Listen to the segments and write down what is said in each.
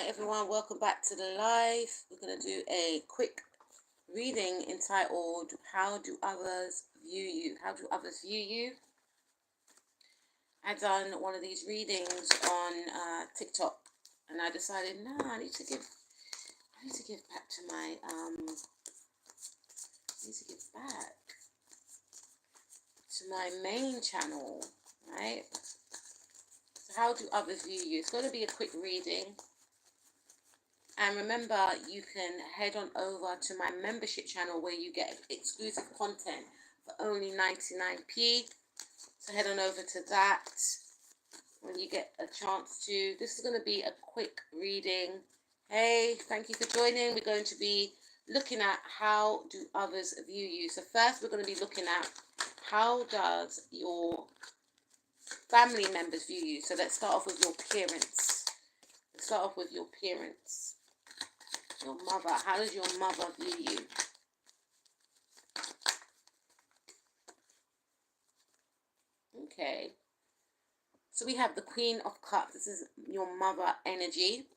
Hi everyone, welcome back to the live. We're going to do a quick reading entitled How Do Others View You? How do others view you? I've done one of these readings on TikTok and I decided, I need to give back to my main channel, right? So how do others view you? It's going to be a quick reading. And remember, you can head on over to my membership channel where you get exclusive content for only 99p. So head on over to that when you get a chance to. This is going to be a quick reading. Hey, thank you for joining. We're going to be looking at how do others view you. So first we're going to be looking at how does your family members view you. So let's start off with your parents. Your mother. How does your mother view you? Okay. So we have the Queen of Cups. This is your mother energy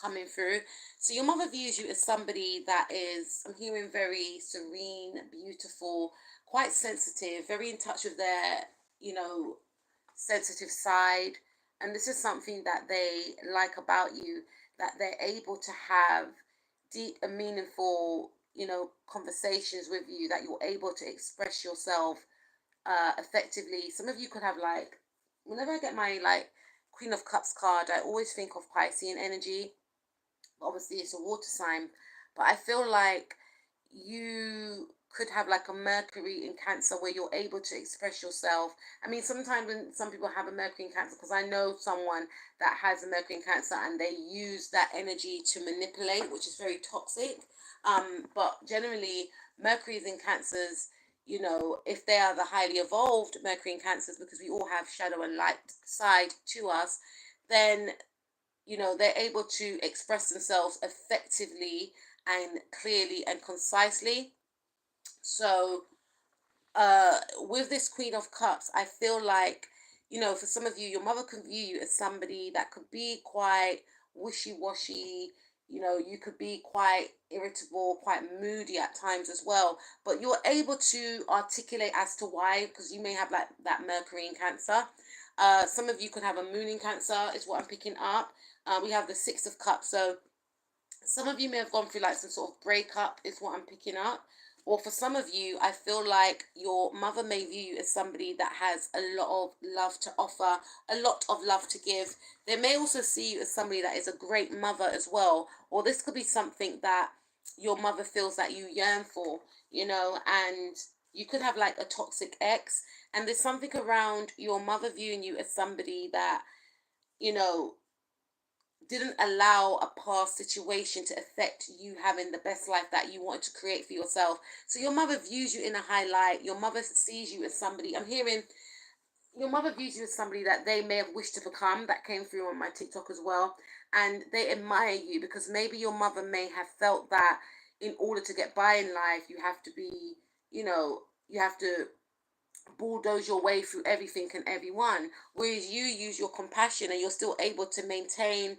coming through. So your mother views you as somebody that is, I'm hearing, very serene, beautiful, quite sensitive, very in touch with their, sensitive side. And this is something that they like about you, that they're able to have deep and meaningful, conversations with you, that you're able to express yourself effectively. Some of you could have whenever I get my Queen of Cups card, I always think of Piscean energy. Obviously, it's a water sign, but I feel like you could have a Mercury in Cancer where you're able to express yourself. I mean, sometimes when some people have a Mercury in Cancer, because I know someone that has a Mercury in Cancer and they use that energy to manipulate, which is very toxic. But generally, Mercury is in Cancers, if they are the highly evolved Mercury in Cancers, because we all have shadow and light side to us, then they're able to express themselves effectively and clearly and concisely. So with this Queen of Cups, I feel like, for some of you, your mother can view you as somebody that could be quite wishy-washy. You could be quite irritable, quite moody at times as well, but you're able to articulate as to why, because you may have that Mercury in Cancer. Some of you could have a moon in Cancer, is what I'm picking up. We have the Six of Cups, so some of you may have gone through some sort of breakup, is what I'm picking up. Or for some of you, I feel like your mother may view you as somebody that has a lot of love to offer, a lot of love to give. They may also see you as somebody that is a great mother as well. Or this could be something that your mother feels that you yearn for, and you could have a toxic ex. And there's something around your mother viewing you as somebody that, you know, didn't allow a past situation to affect you having the best life that you wanted to create for yourself. So your mother views you in a high light. Your mother sees you as somebody, I'm hearing, your mother views you as somebody that they may have wished to become. That came through on my TikTok as well. And they admire you because maybe your mother may have felt that in order to get by in life, you have to be, you have to bulldoze your way through everything and everyone. Whereas you use your compassion and you're still able to maintain,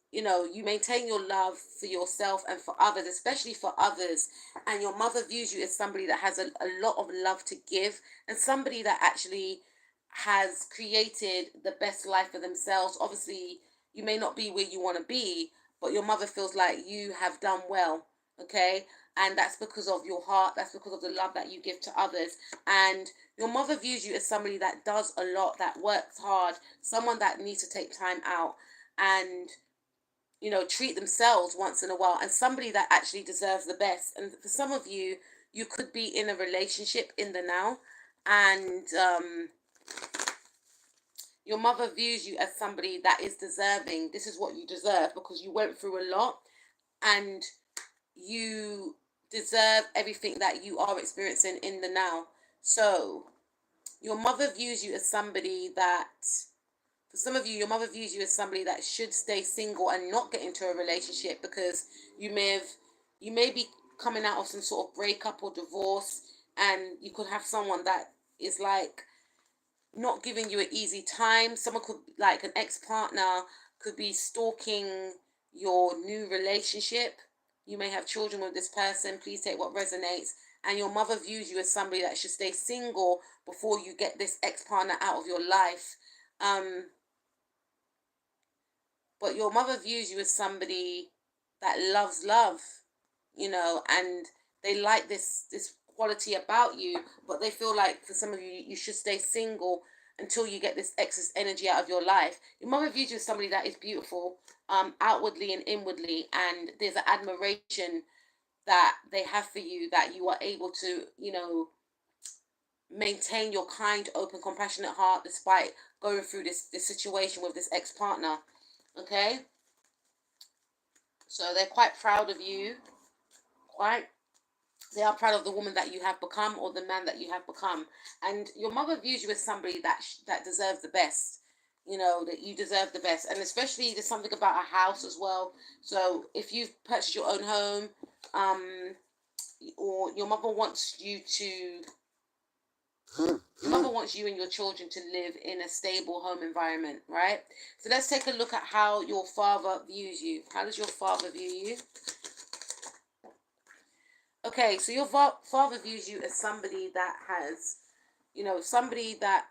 you maintain your love for yourself and for others, especially for others. And your mother views you as somebody that has a lot of love to give, and somebody that actually has created the best life for themselves. Obviously, you may not be where you want to be, but your mother feels like you have done well, okay? And that's because of your heart, that's because of the love that you give to others. And your mother views you as somebody that does a lot, that works hard, someone that needs to take time out and treat themselves once in a while, and somebody that actually deserves the best. And for some of you, you could be in a relationship in the now, and your mother views you as somebody that is deserving. This is what you deserve because you went through a lot and you deserve everything that you are experiencing in the now. So your mother views you as somebody that, for some of you, your mother views you as somebody that should stay single and not get into a relationship because you may be coming out of some sort of breakup or divorce, and you could have someone that is not giving you an easy time. Someone could, an ex-partner, could be stalking your new relationship. You may have children with this person. Please take what resonates. And your mother views you as somebody that should stay single before you get this ex-partner out of your life. But your mother views you as somebody that loves love, and they like this quality about you, but they feel like for some of you, you should stay single until you get this excess energy out of your life. Your mother views you as somebody that is beautiful, outwardly and inwardly, and there's an admiration that they have for you, that you are able to, maintain your kind, open, compassionate heart despite going through this situation with this ex-partner. Okay, so they're quite proud of you. They are proud of the woman that you have become, or the man that you have become. And your mother views you as somebody that deserves the best. That you deserve the best. And especially there's something about a house as well. So if you've purchased your own home, or your mother wants you to your mother wants you and your children to live in a stable home environment, right? So let's take a look at how your father views you. How does your father view you? Okay, so your father views you as somebody that has, somebody that,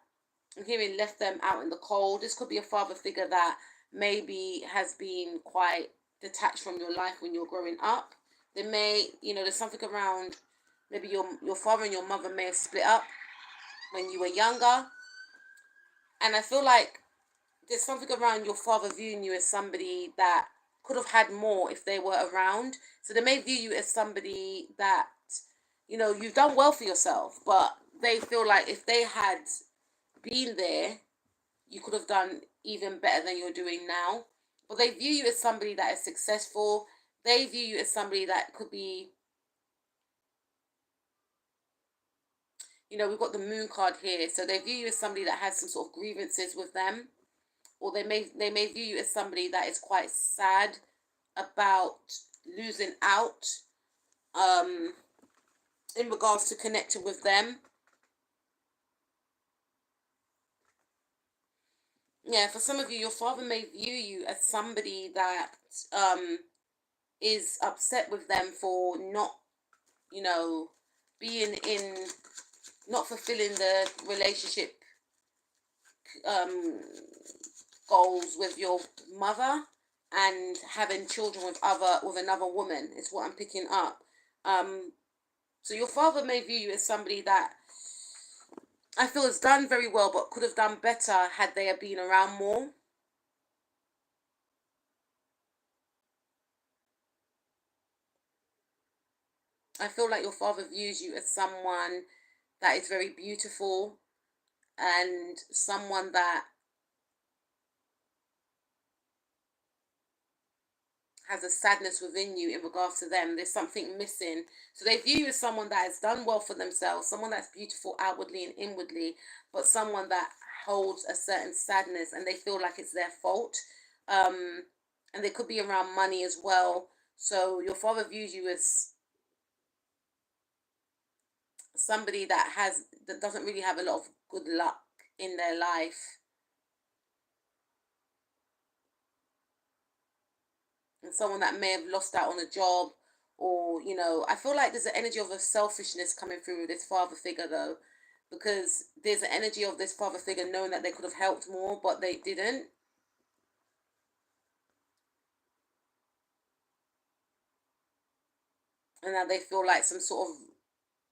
I'm hearing, left them out in the cold. This could be a father figure that maybe has been quite detached from your life when you're growing up. They may, there's something around, maybe your father and your mother may have split up when you were younger. And I feel like there's something around your father viewing you as somebody that could have had more if they were around. So they may view you as somebody that, you've done well for yourself, but they feel like if they had been there, you could have done even better than you're doing now. But they view you as somebody that is successful. They view you as somebody that could be, we've got the moon card here. So they view you as somebody that has some sort of grievances with them. Or they may view you as somebody that is quite sad about losing out, in regards to connecting with them. Yeah, for some of you, your father may view you as somebody that is upset with them for not, being in, not fulfilling the relationship goals with your mother, and having children with another woman is what I'm picking up. So your father may view you as somebody that I feel has done very well, but could have done better had they been around more. I feel like your father views you as someone that is very beautiful, and someone that has a sadness within you in regards to them. There's something missing. So they view you as someone that has done well for themselves, someone that's beautiful outwardly and inwardly, but someone that holds a certain sadness, and they feel like it's their fault. And they could be around money as well. So your father views you as somebody that doesn't really have a lot of good luck in their life, and someone that may have lost out on a job, or I feel like there's an energy of a selfishness coming through with this father figure, though, because there's an energy of this father figure knowing that they could have helped more, but they didn't. And now they feel like some sort of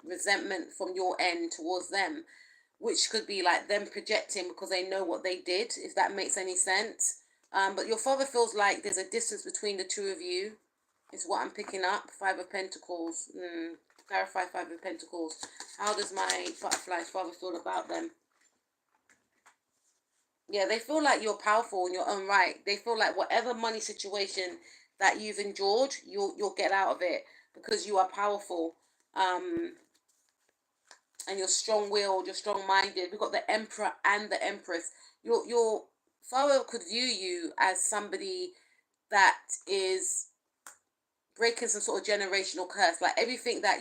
resentment from your end towards them, which could be like them projecting because they know what they did, if that makes any sense. But your father feels like there's a distance between the two of you, is what I'm picking up. Five of Pentacles. Clarify Five of Pentacles. How does my butterfly's father feel about them? Yeah, they feel like you're powerful in your own right. They feel like whatever money situation that you've endured, you'll get out of it because you are powerful. And you're strong-willed, you're strong-minded. We've got the Emperor and the Empress. Your father could view you as somebody that is breaking some sort of generational curse. Like everything that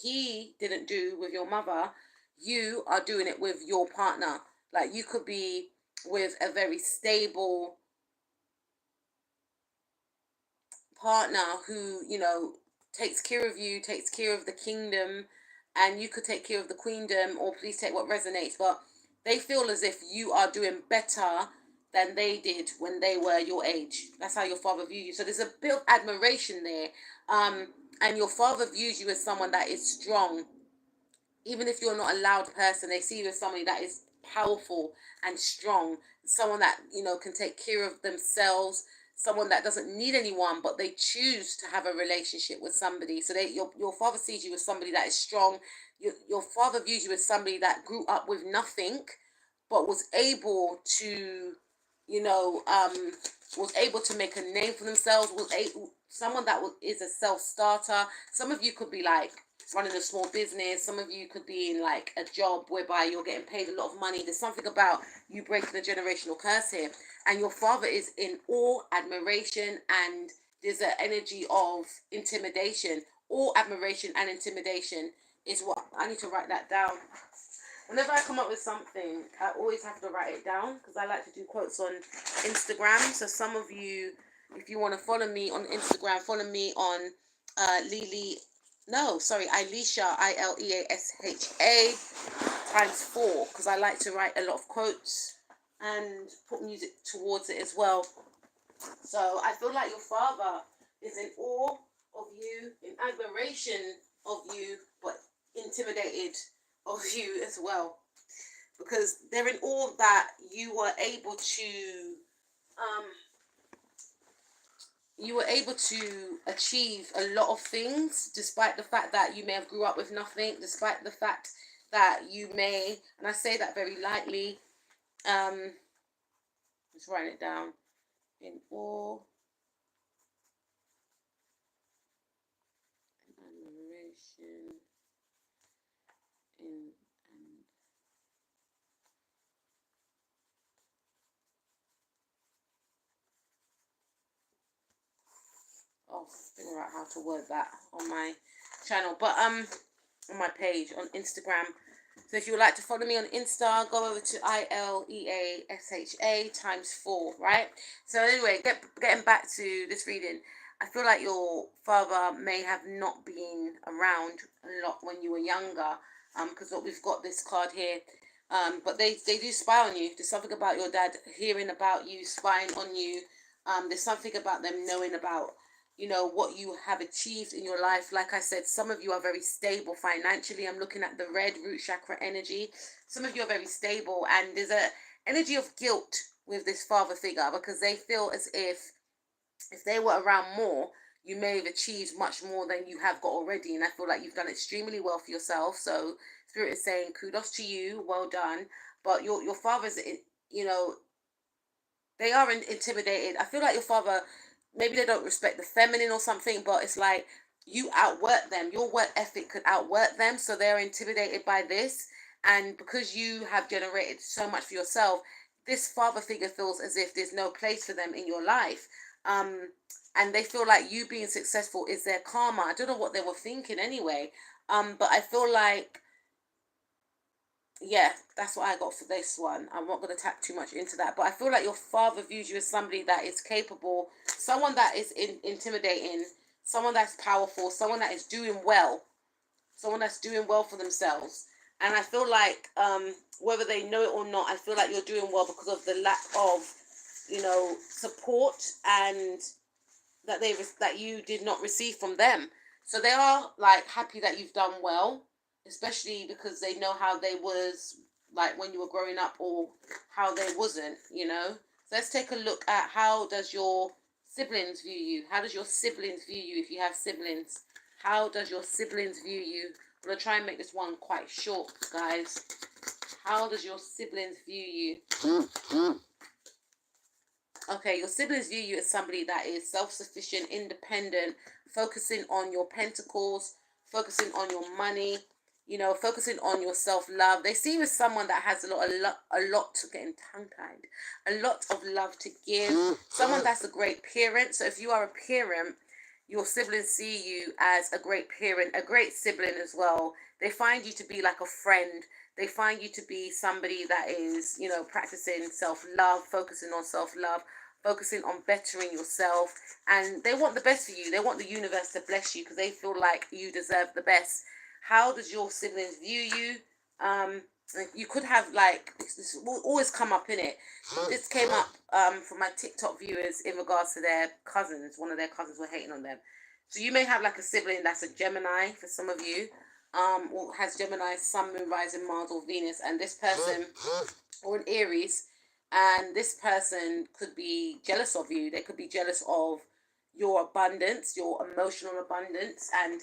he didn't do with your mother, you are doing it with your partner. Like you could be with a very stable partner who, you know, takes care of you, takes care of the kingdom, and you could take care of the queendom, or please take what resonates, but they feel as if you are doing better than they did when they were your age. That's how your father views you. So there's a bit of admiration there. And your father views you as someone that is strong. Even if you're not a loud person, they see you as somebody that is powerful and strong, someone that, you know, can take care of themselves, someone that doesn't need anyone, but they choose to have a relationship with somebody. So your father sees you as somebody that is strong. Your father views you as somebody that grew up with nothing, but was able to, you know, was able to make a name for themselves, someone that is a self-starter. Some of you could be like running a small business. Some of you could be in like a job whereby you're getting paid a lot of money. There's something about you breaking the generational curse here. And your father is in awe, admiration, and there's an energy of intimidation. Awe, admiration, and intimidation is what I need to write that down. Whenever I come up with something, I always have to write it down because I like to do quotes on Instagram. So some of you, if you want to follow me on Instagram, follow me on Ileasha, Ileasha ×4, because I like to write a lot of quotes and put music towards it as well. So I feel like your father is in awe of you, in admiration of you, but intimidated of you as well, because they're in awe that you were able to achieve a lot of things, despite the fact that you may have grew up with nothing, despite the fact that you may, and I say that very lightly, just writing it down, in awe, admiration, in I'll figure out how to word that on my channel, but on my page on Instagram. So if you would like to follow me on Insta, go over to Ileasha ×4, right? So anyway, getting back to this reading, I feel like your father may have not been around a lot when you were younger, because we've got this card here. But they do spy on you. There's something about your dad hearing about you, spying on you. There's something about them knowing about, you know, what you have achieved in your life. Like I said, some of you are very stable financially. I'm looking at the red root chakra energy. Some of you are very stable, and there's a energy of guilt with this father figure, because they feel as if they were around more, you may have achieved much more than you have got already. And I feel like you've done extremely well for yourself. So Spirit is saying kudos to you, well done. But your father's, you know, they are intimidated. I feel like your father, maybe they don't respect the feminine or something, but it's like you outwork them. Your work ethic could outwork them, so they're intimidated by this. And because you have generated so much for yourself, this father figure feels as if there's no place for them in your life. And they feel like you being successful is their karma. I don't know what they were thinking anyway. But I feel like, yeah, that's what I got for this one. I'm not going to tap too much into that, but I feel like your father views you as somebody that is capable, someone that is intimidating, someone that's powerful, someone that is doing well, someone that's doing well for themselves. And I feel like, whether they know it or not, I feel like you're doing well because of the lack of, you know, support and that you did not receive from them. So they are like happy that you've done well, especially because they know how they was like when you were growing up, or how they wasn't, you know. So let's take a look at, how does your siblings view you? How does your siblings view you if you have siblings? How does your siblings view you? I'm going to try and make this one quite short, guys. How does your siblings view you? Okay, your siblings view you as somebody that is self-sufficient, independent, focusing on your pentacles, focusing on your money, you know, focusing on your self-love. They see you as someone that has a lot to, getting tongue-tied, a lot of love to give, someone that's a great parent. So if you are a parent, your siblings see you as a great parent, a great sibling as well. They find you to be like a friend. They find you to be somebody that is, you know, practicing self-love, focusing on self-love, focusing on bettering yourself, and they want the best for you. They want the universe to bless you because they feel like you deserve the best. How does your siblings view you? You could have like this will always come up in it. This came up from my TikTok viewers in regards to their cousins. One of their cousins were hating on them. So you may have like a sibling that's a Gemini for some of you, or has Gemini, Sun, Moon, Rising, Mars, or Venus, and this person, or an Aries, and this person could be jealous of you. They could be jealous of your abundance, your emotional abundance, and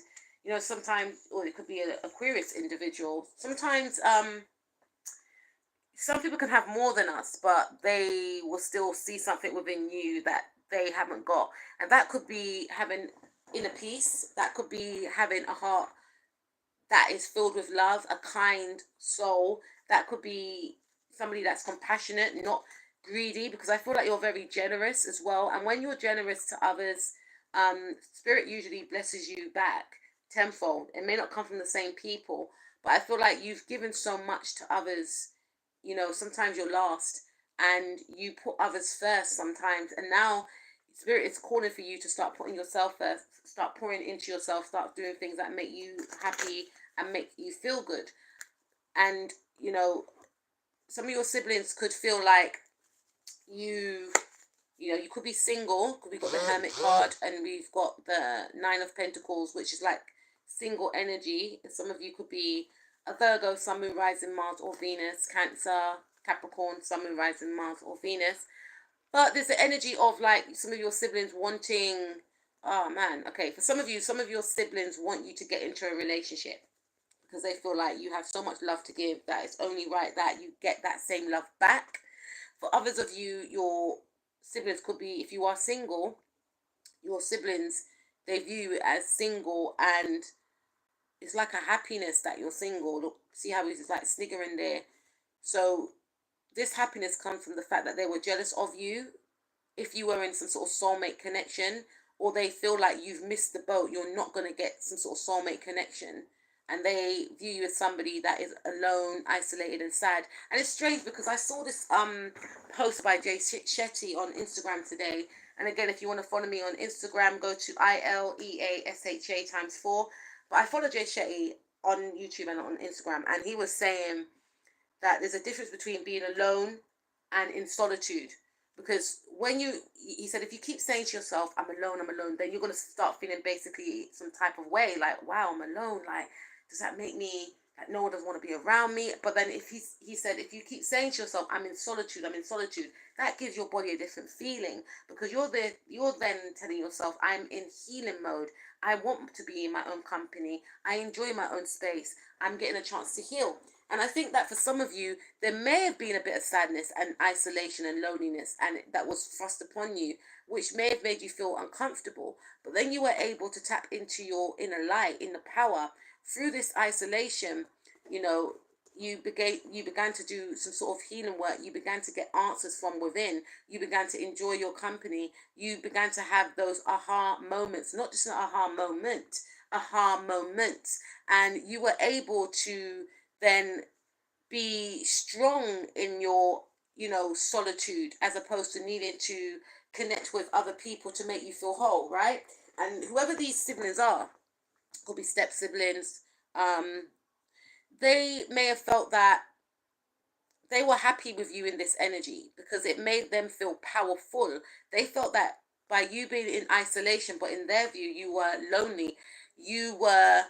sometimes, or it could be an Aquarius individual. Sometimes, some people can have more than us, but they will still see something within you that they haven't got, and that could be having inner peace. That could be having a heart that is filled with love, a kind soul. That could be somebody that's compassionate, not greedy, because I feel like you're very generous as well. And when you're generous to others, spirit usually blesses you back tenfold. It may not come from the same people, but I feel like you've given so much to others. Sometimes you're lost and you put others first sometimes. And now spirit is calling for you to start putting yourself first, start pouring into yourself, start doing things that make you happy and make you feel good. And some of your siblings could feel like you you could be single, because we've got the Hermit card and we've got the Nine of Pentacles, which is like single energy. And some of you could be a Virgo, Sun, Moon, Rising, Mars, or Venus, Cancer, Capricorn, Sun, Moon, Rising, Mars, or Venus. But there's the energy of like some of your siblings wanting, oh man, okay, for some of you, some of your siblings want you to get into a relationship because they feel like you have so much love to give that it's only right that you get that same love back. For others of you, your siblings could be, if you are single, your siblings, they view you as single, and it's like a happiness that you're single. Look, see how he's like sniggering there. So this happiness comes from the fact that they were jealous of you if you were in some sort of soulmate connection, or they feel like you've missed the boat, you're not going to get some sort of soulmate connection, and they view you as somebody that is alone, isolated, and sad. And it's strange because I saw this post by Jay Shetty on Instagram today. And again, if you want to follow me on Instagram, go to Ileasha times 4. But I follow Jay Shetty on YouTube and on Instagram, and he was saying that there's a difference between being alone and in solitude. Because he said, if you keep saying to yourself, I'm alone, then you're going to start feeling basically some type of way, like, wow, I'm alone. Like, does that make me, like, no one doesn't want to be around me? But then if he said, if you keep saying to yourself, I'm in solitude, that gives your body a different feeling, because you're then telling yourself, I'm in healing mode. I want to be in my own company. I enjoy my own space. I'm getting a chance to heal. And I think that for some of you, there may have been a bit of sadness and isolation and loneliness, and that was thrust upon you, which may have made you feel uncomfortable. But then you were able to tap into your inner light, inner power. Through this isolation, you began to do some sort of healing work. You began to get answers from within. You began to enjoy your company. You began to have those aha moments, not just an aha moments. And you were able to then be strong in your solitude, as opposed to needing to connect with other people to make you feel whole, right? And whoever these siblings are, could be step siblings, they may have felt that they were happy with you in this energy because it made them feel powerful. They felt that by you being in isolation, but in their view you were lonely, you were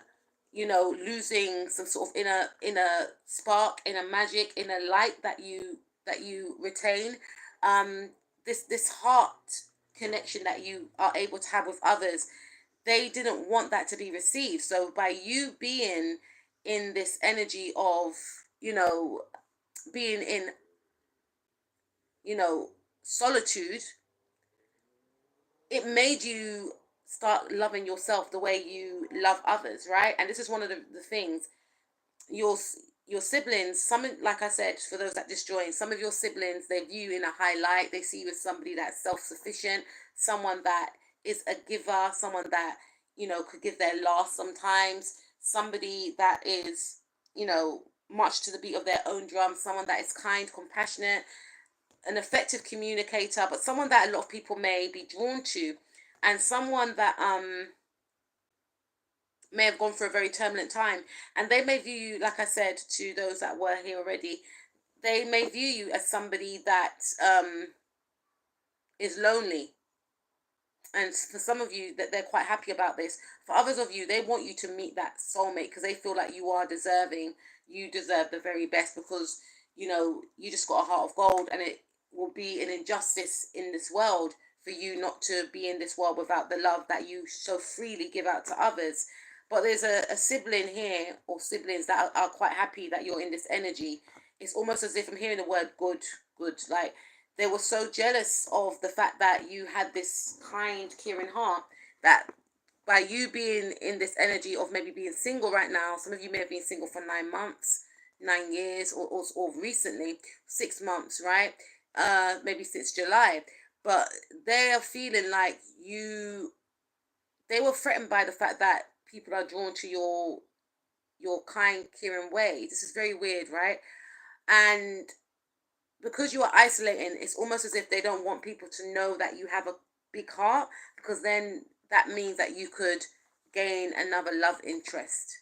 losing some sort of inner spark, inner magic, inner light that you retain. This heart connection that you are able to have with others, they didn't want that to be received. So by you being in this energy of being in solitude, it made you start loving yourself the way you love others, right? And this is one of the things. Your siblings, some, like I said, for those that just joined, some of your siblings, they view you in a high light. They see you as somebody that's self-sufficient, someone that is a giver, someone that could give their last sometimes, somebody that is much to the beat of their own drum, someone that is kind, compassionate. an effective communicator, but someone that a lot of people may be drawn to, and someone that may have gone through a very turbulent time, and they may view you, like I said to those that were here already, they may view you as somebody that is lonely. And for some of you, that they're quite happy about this. For others of you, they want you to meet that soulmate because they feel like you are deserving. You deserve the very best because, you just got a heart of gold, and it will be an injustice in this world for you not to be in this world without the love that you so freely give out to others. But there's a sibling here, or siblings that are quite happy that you're in this energy. It's almost as if I'm hearing the word good, good. Like, they were so jealous of the fact that you had this kind, caring heart, that by you being in this energy of maybe being single right now, some of you may have been single for 9 months, 9 years, or recently 6 months, right? Maybe since July. But they are feeling like they were threatened by the fact that people are drawn to your kind, caring way. This is very weird, right? And because you are isolating, it's almost as if they don't want people to know that you have a big heart, because then that means that you could gain another love interest.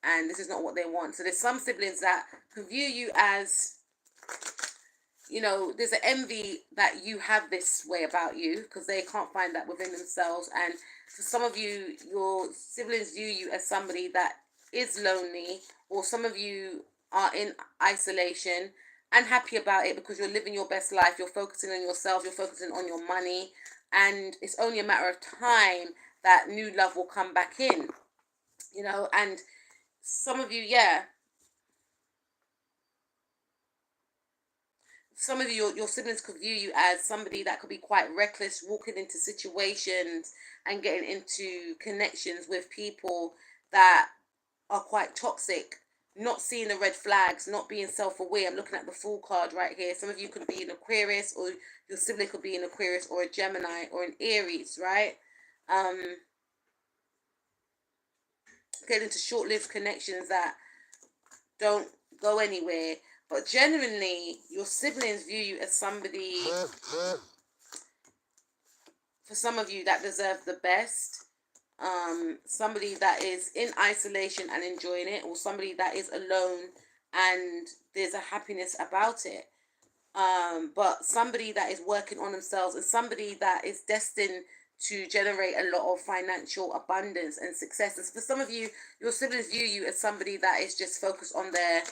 And this is not what they want. So there's some siblings that can view you as, there's an envy that you have this way about you because they can't find that within themselves. And for some of you, your siblings view you as somebody that is lonely, or some of you are in isolation and happy about it because you're living your best life. You're focusing on yourself, you're focusing on your money, and it's only a matter of time that new love will come back in, and some of you, some of you, your siblings could view you as somebody that could be quite reckless, walking into situations and getting into connections with people that are quite toxic, not seeing the red flags, not being self-aware. I'm looking at the full card right here. Some of you could be an Aquarius, or your sibling could be an Aquarius, or a Gemini, or an Aries, right? Get into short-lived connections that don't go anywhere. But genuinely, your siblings view you as somebody, for some of you, that deserve the best. Somebody that is in isolation and enjoying it, or somebody that is alone and there's a happiness about it. But somebody that is working on themselves, and somebody that is destined to generate a lot of financial abundance and successes. For some of you, your siblings view you as somebody that is just focused on their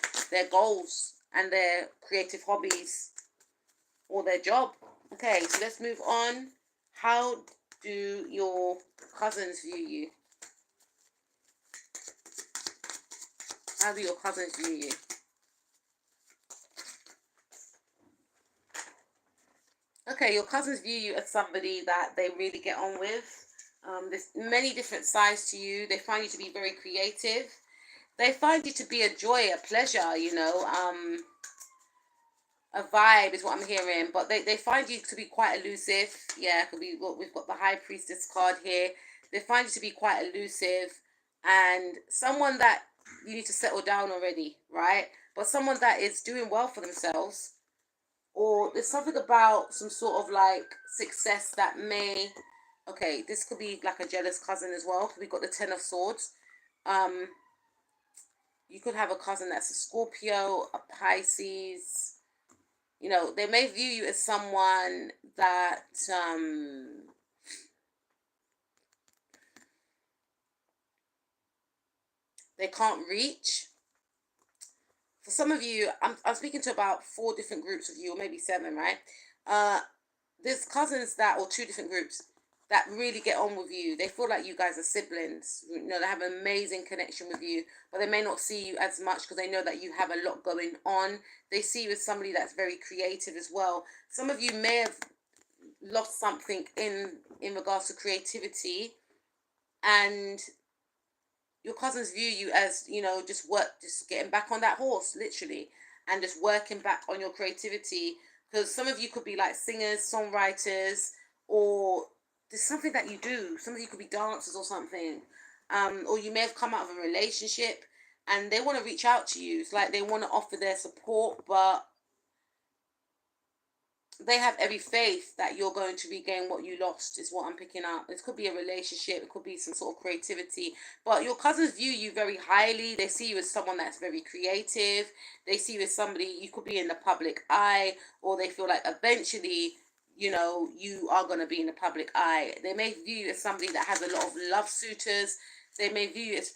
goals and their creative hobbies or their job. Okay, so let's move on. How do your cousins view you? How do your cousins view you? Okay, your cousins view you as somebody that they really get on with. There's many different sides to you. They find you to be very creative. They find you to be a joy, a pleasure, a vibe is what I'm hearing. But they find you to be quite elusive. Yeah, we've got the High Priestess card here. They find you to be quite elusive and someone that you need to settle down already, right? But someone that is doing well for themselves, or there's something about some sort of like success that may, okay, this could be like a jealous cousin as well, because we've got the Ten of Swords. You could have a cousin that's a Scorpio, a Pisces. They may view you as someone that they can't reach. For some of you, I'm speaking to about 4 different groups of you, or maybe 7, right? There's cousins that, or 2 different groups that really get on with you. They feel like you guys are siblings. They have an amazing connection with you, but they may not see you as much because they know that you have a lot going on. They see you as somebody that's very creative as well. Some of you may have lost something in regards to creativity, and your cousins view you as, just getting back on that horse, literally, and just working back on your creativity. Because some of you could be like singers, songwriters, or there's something that you do. Some of you could be dancers or something. Or you may have come out of a relationship and they want to reach out to you. It's like they want to offer their support, but they have every faith that you're going to regain what you lost, is what I'm picking up. It could be a relationship, it could be some sort of creativity, but your cousins view you very highly. They see you as someone that's very creative. They see you as somebody, you could be in the public eye, or they feel like eventually, you are going to be in the public eye. They may view you as somebody that has a lot of love suitors. They may view you as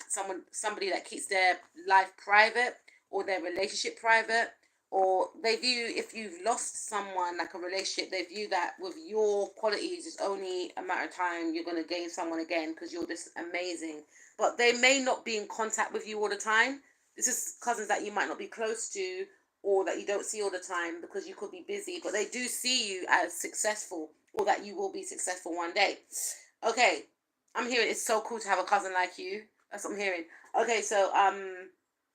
somebody that keeps their life private, or their relationship private. Or they view, if you've lost someone, like a relationship, they view that with your qualities, it's only a matter of time you're going to gain someone again, because you're just amazing. But they may not be in contact with you all the time. This is cousins that you might not be close to, or that you don't see all the time because you could be busy, but they do see you as successful, or that you will be successful one day. Okay, I'm hearing it's so cool to have a cousin like you. That's what I'm hearing. Okay, so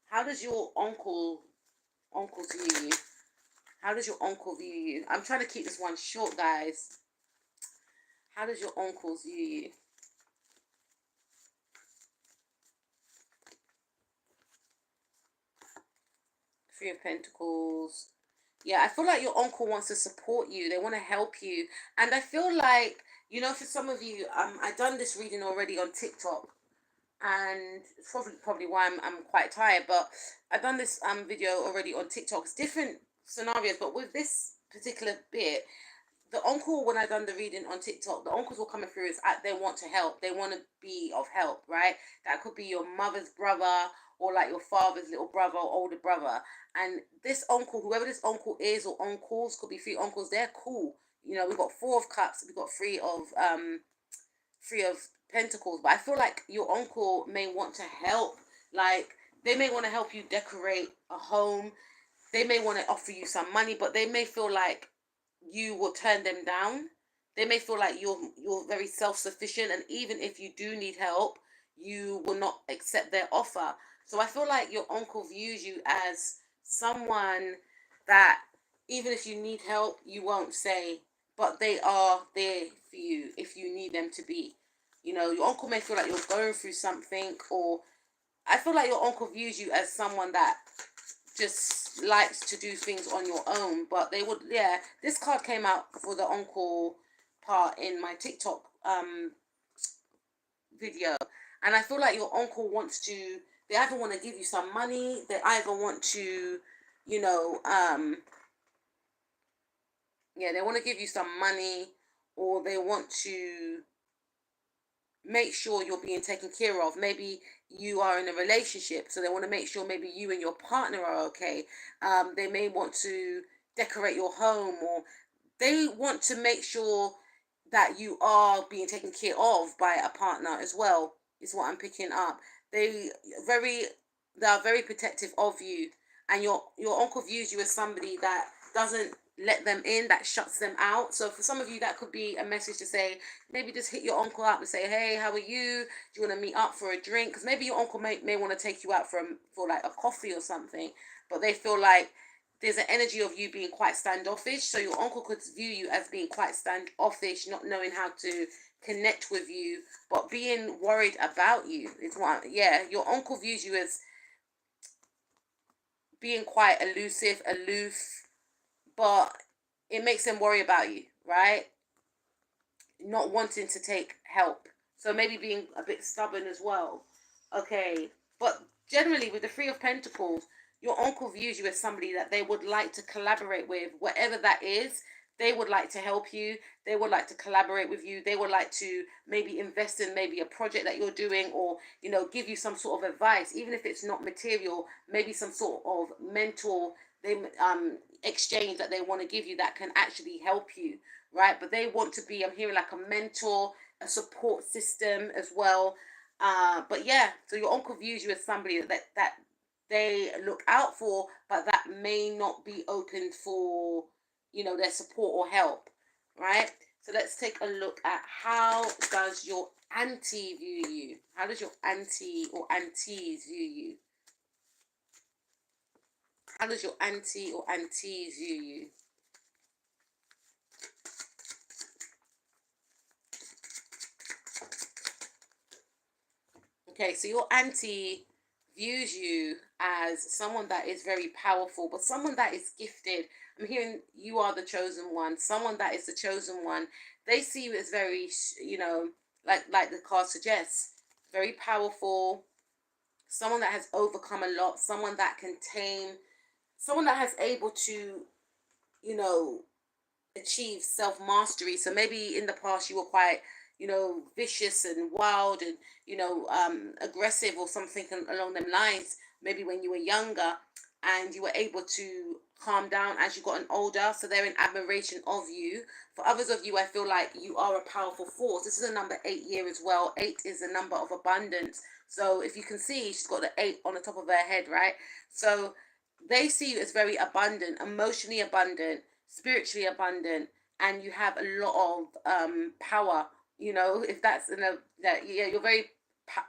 how does your uncle view you? How does your uncle view you? I'm trying to keep this one short, guys. How does your uncle view you? Three of Pentacles. Yeah, I feel like your uncle wants to support you. They want to help you. And I feel like, for some of you, I've done this reading already on TikTok. And it's probably why I'm quite tired. But I've done this video already on TikTok. It's different scenarios. But with this particular bit, the uncle, when I done the reading on TikTok, the uncles were coming through is they want to help. They want to be of help, right? That could be your mother's brother, or like your father's little brother or older brother. And this uncle, whoever this uncle is, or uncles, could be three uncles, they're cool. We've got Four of Cups, we've got Three of Pentacles. But I feel like your uncle may want to help. Like, they may want to help you decorate a home. They may want to offer you some money, but they may feel like you will turn them down. They may feel like you're very self-sufficient, and even if you do need help, you will not accept their offer. So I feel like your uncle views you as someone that, even if you need help, you won't say, but they are there for you if you need them to be. Your uncle may feel like you're going through something, or I feel like your uncle views you as someone that just likes to do things on your own. But they would, yeah, this card came out for the uncle part in my TikTok video. And I feel like your uncle wants to, they either want to give you some money, they either want to, you know, yeah, they want to give you some money, or they want to make sure you're being taken care of. Maybe you are in a relationship, so they want to make sure maybe you and your partner are okay. They may want to decorate your home, or they want to make sure that you are being taken care of by a partner as well, is what I'm picking up. They very they are very protective of you, and your uncle views you as somebody that doesn't let them in, that shuts them out. So for some of you, that could be a message to say, maybe just hit your uncle up and say, hey, how are you? Do you want to meet up for a drink? Because maybe your uncle may want to take you out for like a coffee or something, but they feel like there's an energy of you being quite standoffish. So your uncle could view you as being quite standoffish, not knowing how to connect with you, but being worried about you. It's what, yeah, your uncle views you as being quite elusive, aloof, but it makes them worry about you, right? Not wanting to take help. So maybe being a bit stubborn as well. Okay. But generally, with the Three of Pentacles, your uncle views you as somebody that they would like to collaborate with, whatever that is. They would like to help you. They would like to collaborate with you. They would like to maybe invest in maybe a project that you're doing, or, give you some sort of advice, even if it's not material, maybe some sort of mental they exchange that they want to give you that can actually help you, right? But they want to be, I'm hearing, like a mentor, a support system as well. But yeah, so your uncle views you as somebody that they look out for, but that may not be open for, their support or help, right? So let's take a look at, how does your auntie view you? How does your auntie or aunties view you? How does your auntie or aunties view you? Okay, so your auntie views you as someone that is very powerful, but someone that is gifted. I'm hearing you are the chosen one. Someone that is the chosen one. They see you as very, like the card suggests, very powerful. Someone that has overcome a lot. Someone that can tame. Someone that has able to, you know, achieve self mastery. So maybe in the past you were quite, vicious and wild and, aggressive or something along them lines. Maybe when you were younger and you were able to calm down as you gotten older. So they're in admiration of you. For others of you, I feel like you are a powerful force. This is a number 8 year as well. 8 is a number of abundance. So if you can see, she's got the 8 on the top of her head, right? So they see you as very abundant, emotionally abundant, spiritually abundant, and you have a lot of power. If that's that, yeah, you're very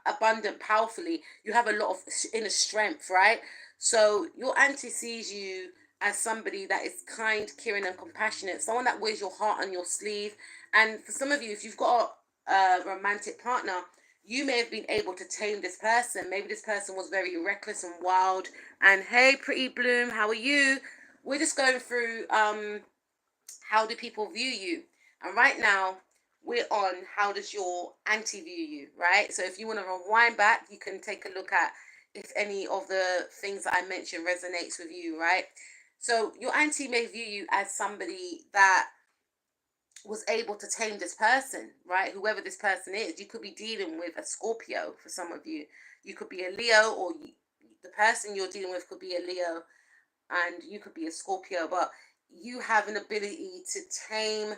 abundant powerfully. You have a lot of inner strength, right? So your auntie sees you as somebody that is kind, caring, and compassionate. Someone that wears your heart on your sleeve. And for some of you, if you've got a romantic partner, you may have been able to tame this person. Maybe this person was very reckless and wild. And hey, pretty bloom, how are you? We're just going through how do people view you? And right now, we're on how does your auntie view you, right? So if you want to rewind back, you can take a look at if any of the things that I mentioned resonates with you, right? So your auntie may view you as somebody that was able to tame this person, right? Whoever this person is, you could be dealing with a Scorpio for some of you. You could be a Leo, or the person you're dealing with could be a Leo, and you could be a Scorpio, but you have an ability to tame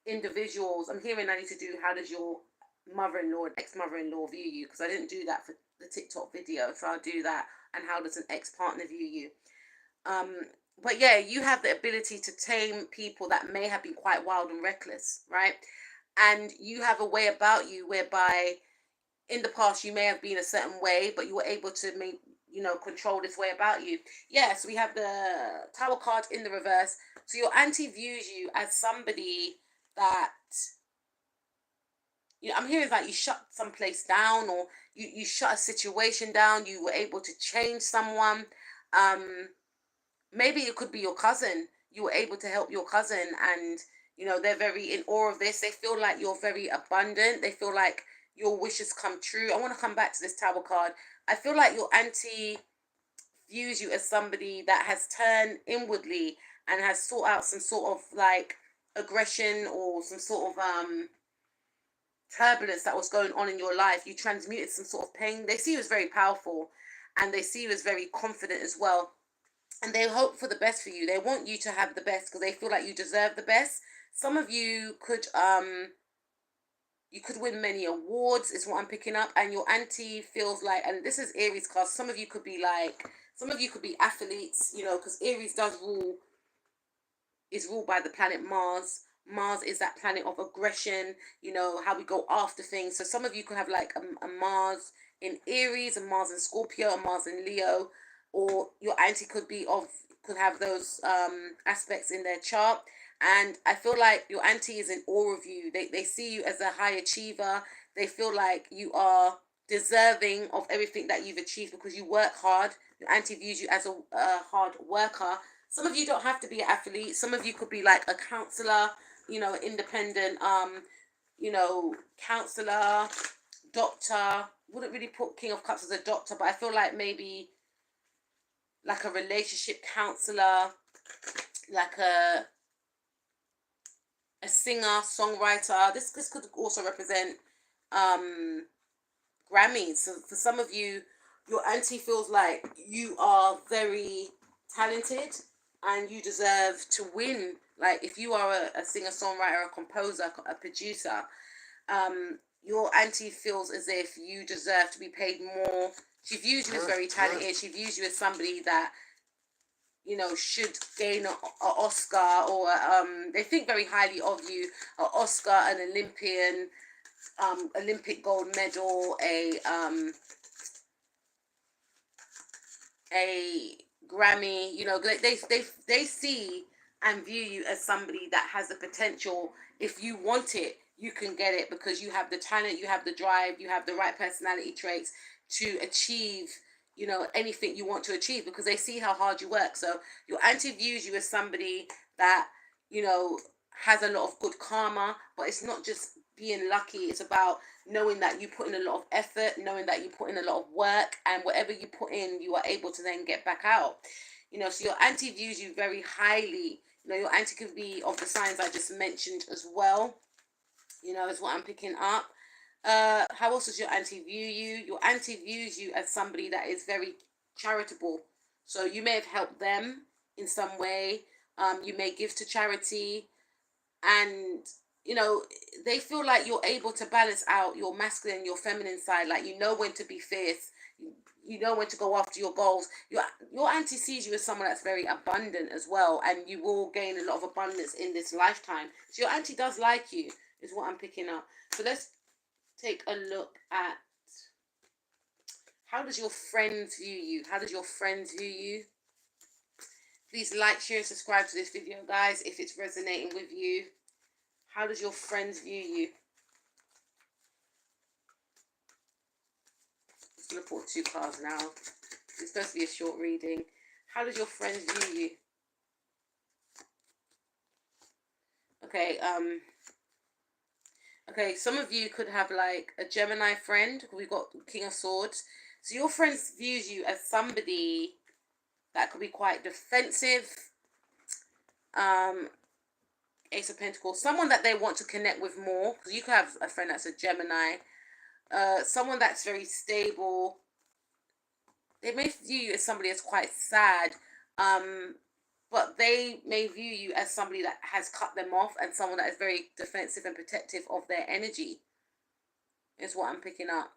individuals. I'm hearing I need to do how does your mother-in-law and ex-mother-in-law view you, because I didn't do that for the TikTok video, so I'll do that. And how does an ex-partner view you? Um, but yeah, you have the ability to tame people that may have been quite wild and reckless, right? And you have a way about you whereby in the past you may have been a certain way, but you were able to make, control this way about you. Yes, we have the Tower card in the reverse. So your auntie views you as somebody that, I'm hearing that you shut some place down, or you shut a situation down. You were able to change someone. Um, Maybe it could be your cousin. You were able to help your cousin, and they're very in awe of this. They feel like you're very abundant. They feel like your wishes come true. I want to come back to this Tower card. I feel like your auntie views you as somebody that has turned inwardly and has sought out some sort of like aggression or some sort of turbulence that was going on in your life. You transmuted some sort of pain. They see you as very powerful, and they see you as very confident as well, and they hope for the best for you. They want you to have the best because they feel like you deserve the best. Some of you could win many awards, is what I'm picking up, and your auntie feels like, and this is Aries card. Some of you could be athletes, because Aries is ruled by the planet Mars. Mars is that planet of aggression, how we go after things. So some of you could have like a Mars in Aries, a Mars in Scorpio, a Mars in Leo, or your auntie could have those aspects in their chart. And I feel like your auntie is in awe of you. They see you as a high achiever. They feel like you are deserving of everything that you've achieved because you work hard. Your auntie views you as a hard worker. Some of you don't have to be an athlete. Some of you could be like a counselor, independent, counselor, doctor. Wouldn't really put King of Cups as a doctor, but I feel like maybe like a relationship counselor, like a singer, songwriter. This could also represent Grammys. So for some of you, your auntie feels like you are very talented and you deserve to win. Like if you are a singer, songwriter, a composer, a producer, your auntie feels as if you deserve to be paid more. She views you as very talented. She views you as somebody that should gain an Oscar, or they think very highly of you. An Oscar, an Olympian, Olympic gold medal, a Grammy. They see and view you as somebody that has the potential. If you want it, you can get it because you have the talent, you have the drive, you have the right personality traits to achieve you know, anything you want to achieve, because they see how hard you work. So your auntie views you as somebody that, you know, has a lot of good karma, but it's not just being lucky. It's about knowing that you put in a lot of effort, knowing that you put in a lot of work, and whatever you put in, you are able to then get back out. You know, so your auntie views you very highly. You know, your auntie could be of the signs I just mentioned as well. You know, is what I'm picking up. How else does your auntie view you? Your auntie views you as somebody that is very charitable. So you may have helped them in some way. You may give to charity, and you know, they feel like you're able to balance out your masculine and your feminine side. Like, you know when to be fierce. You know when to go after your goals. Your auntie sees you as someone that's very abundant as well, and you will gain a lot of abundance in this lifetime. So your auntie does like you, is what I'm picking up. So let's take a look at, how does your friends view you? How does your friends view you? Please like, share, and subscribe to this video, guys, if it's resonating with you. How does your friends view you? I'm just going to pull 2 cards now. It's supposed to be a short reading. How does your friends view you? Okay, okay, some of you could have like a Gemini friend. We've got King of Swords. So your friends views you as somebody that could be quite defensive. Ace of Pentacles. Someone that they want to connect with more. Because you could have a friend that's a Gemini. Someone that's very stable. They may view you as somebody that's quite sad. But they may view you as somebody that has cut them off, and someone that is very defensive and protective of their energy, is what I'm picking up.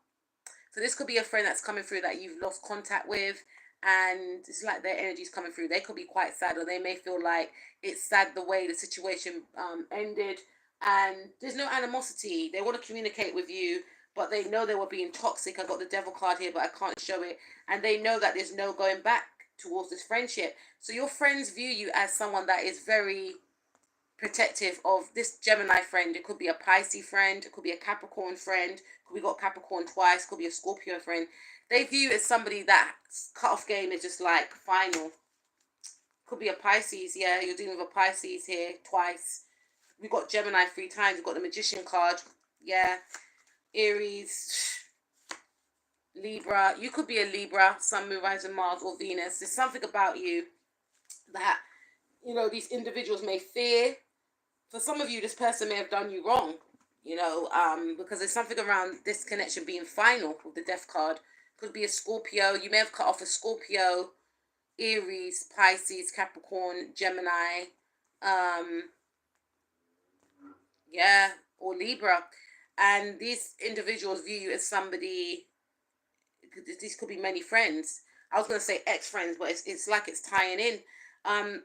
So this could be a friend that's coming through that you've lost contact with, and it's like their energy's coming through. They could be quite sad, or they may feel like it's sad the way the situation ended, and there's no animosity. They want to communicate with you, but they know they were being toxic. I got the Devil card here, but I can't show it. And they know that there's no going back towards this friendship. So your friends view you as someone that is very protective of this Gemini friend. It could be a Pisces friend. It could be a Capricorn friend. We got Capricorn twice. Could be a Scorpio friend. They view you as somebody that cut-off game is just like final. Could be a Pisces. Yeah, you're dealing with a Pisces here twice. We got Gemini 3 times. We've got the Magician card. Yeah. Aries, Libra. You could be a Libra, Sun, Moon, Rising, Mars, or Venus. There's something about you that, you know, these individuals may fear. For some of you, this person may have done you wrong, you know, because there's something around this connection being final with the Death card. Could be a Scorpio. You may have cut off a Scorpio, Aries, Pisces, Capricorn, Gemini, yeah, or Libra. And these individuals view you as somebody, these could be many friends. I was going to say ex-friends, but it's like it's tying in.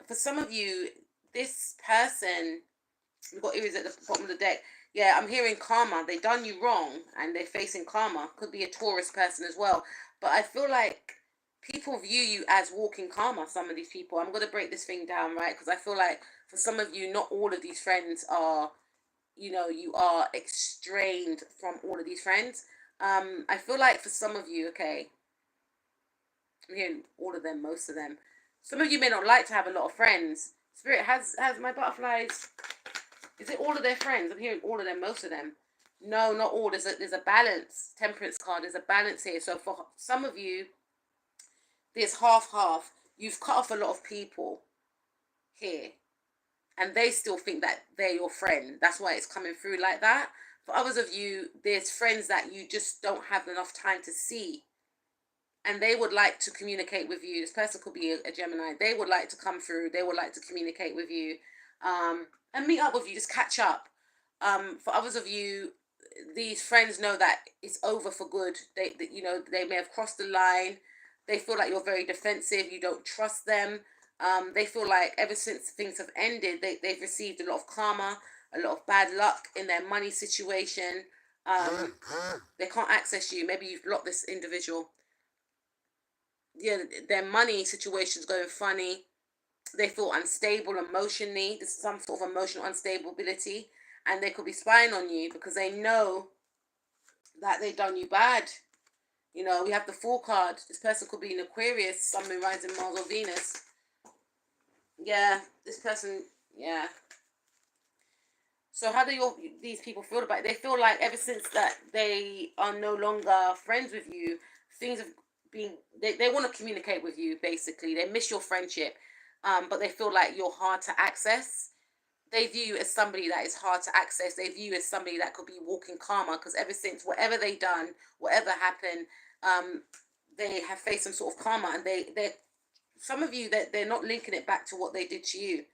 For some of you, this person, we've got Aries at the bottom of the deck. Yeah, I'm hearing karma. They done you wrong, and they're facing karma. Could be a Taurus person as well. But I feel like people view you as walking karma, some of these people. I'm going to break this thing down, right? Because I feel like for some of you, not all of these friends are, you know, you are estranged from all of these friends. I feel like for some of you, okay, I'm hearing all of them, most of them. Some of you may not like to have a lot of friends. Spirit has my butterflies. Is it all of their friends? I'm hearing all of them, most of them. No, not all. There's a balance. Temperance card. There's a balance here. So for some of you, there's half. You've cut off a lot of people here, and they still think that they're your friend. That's why it's coming through like that. For others of you, there's friends that you just don't have enough time to see, and they would like to communicate with you. This person could be a Gemini. They would like to come through. They would like to communicate with you, and meet up with you, just catch up. For others of you, these friends know that it's over for good. You know, they may have crossed the line. They feel like you're very defensive. You don't trust them. They feel like ever since things have ended, they've received a lot of karma, a lot of bad luck in their money situation. They can't access you. Maybe you've blocked this individual. Yeah, their money situation's going funny. They feel unstable emotionally. There's some sort of emotional instability, and they could be spying on you because they know that they've done you bad. You know, we have the Fool card. This person could be in Aquarius, Sun, Moon, Rising, Mars, or Venus. Yeah, this person, yeah. So how do these people feel about it? They feel like ever since that they are no longer friends with you, things have been, they want to communicate with you, basically. They miss your friendship, but they feel like you're hard to access. They view you as somebody that is hard to access. They view you as somebody that could be walking karma, because ever since whatever they done, whatever happened, they have faced some sort of karma, and they some of you that they're not linking it back to what they did to you,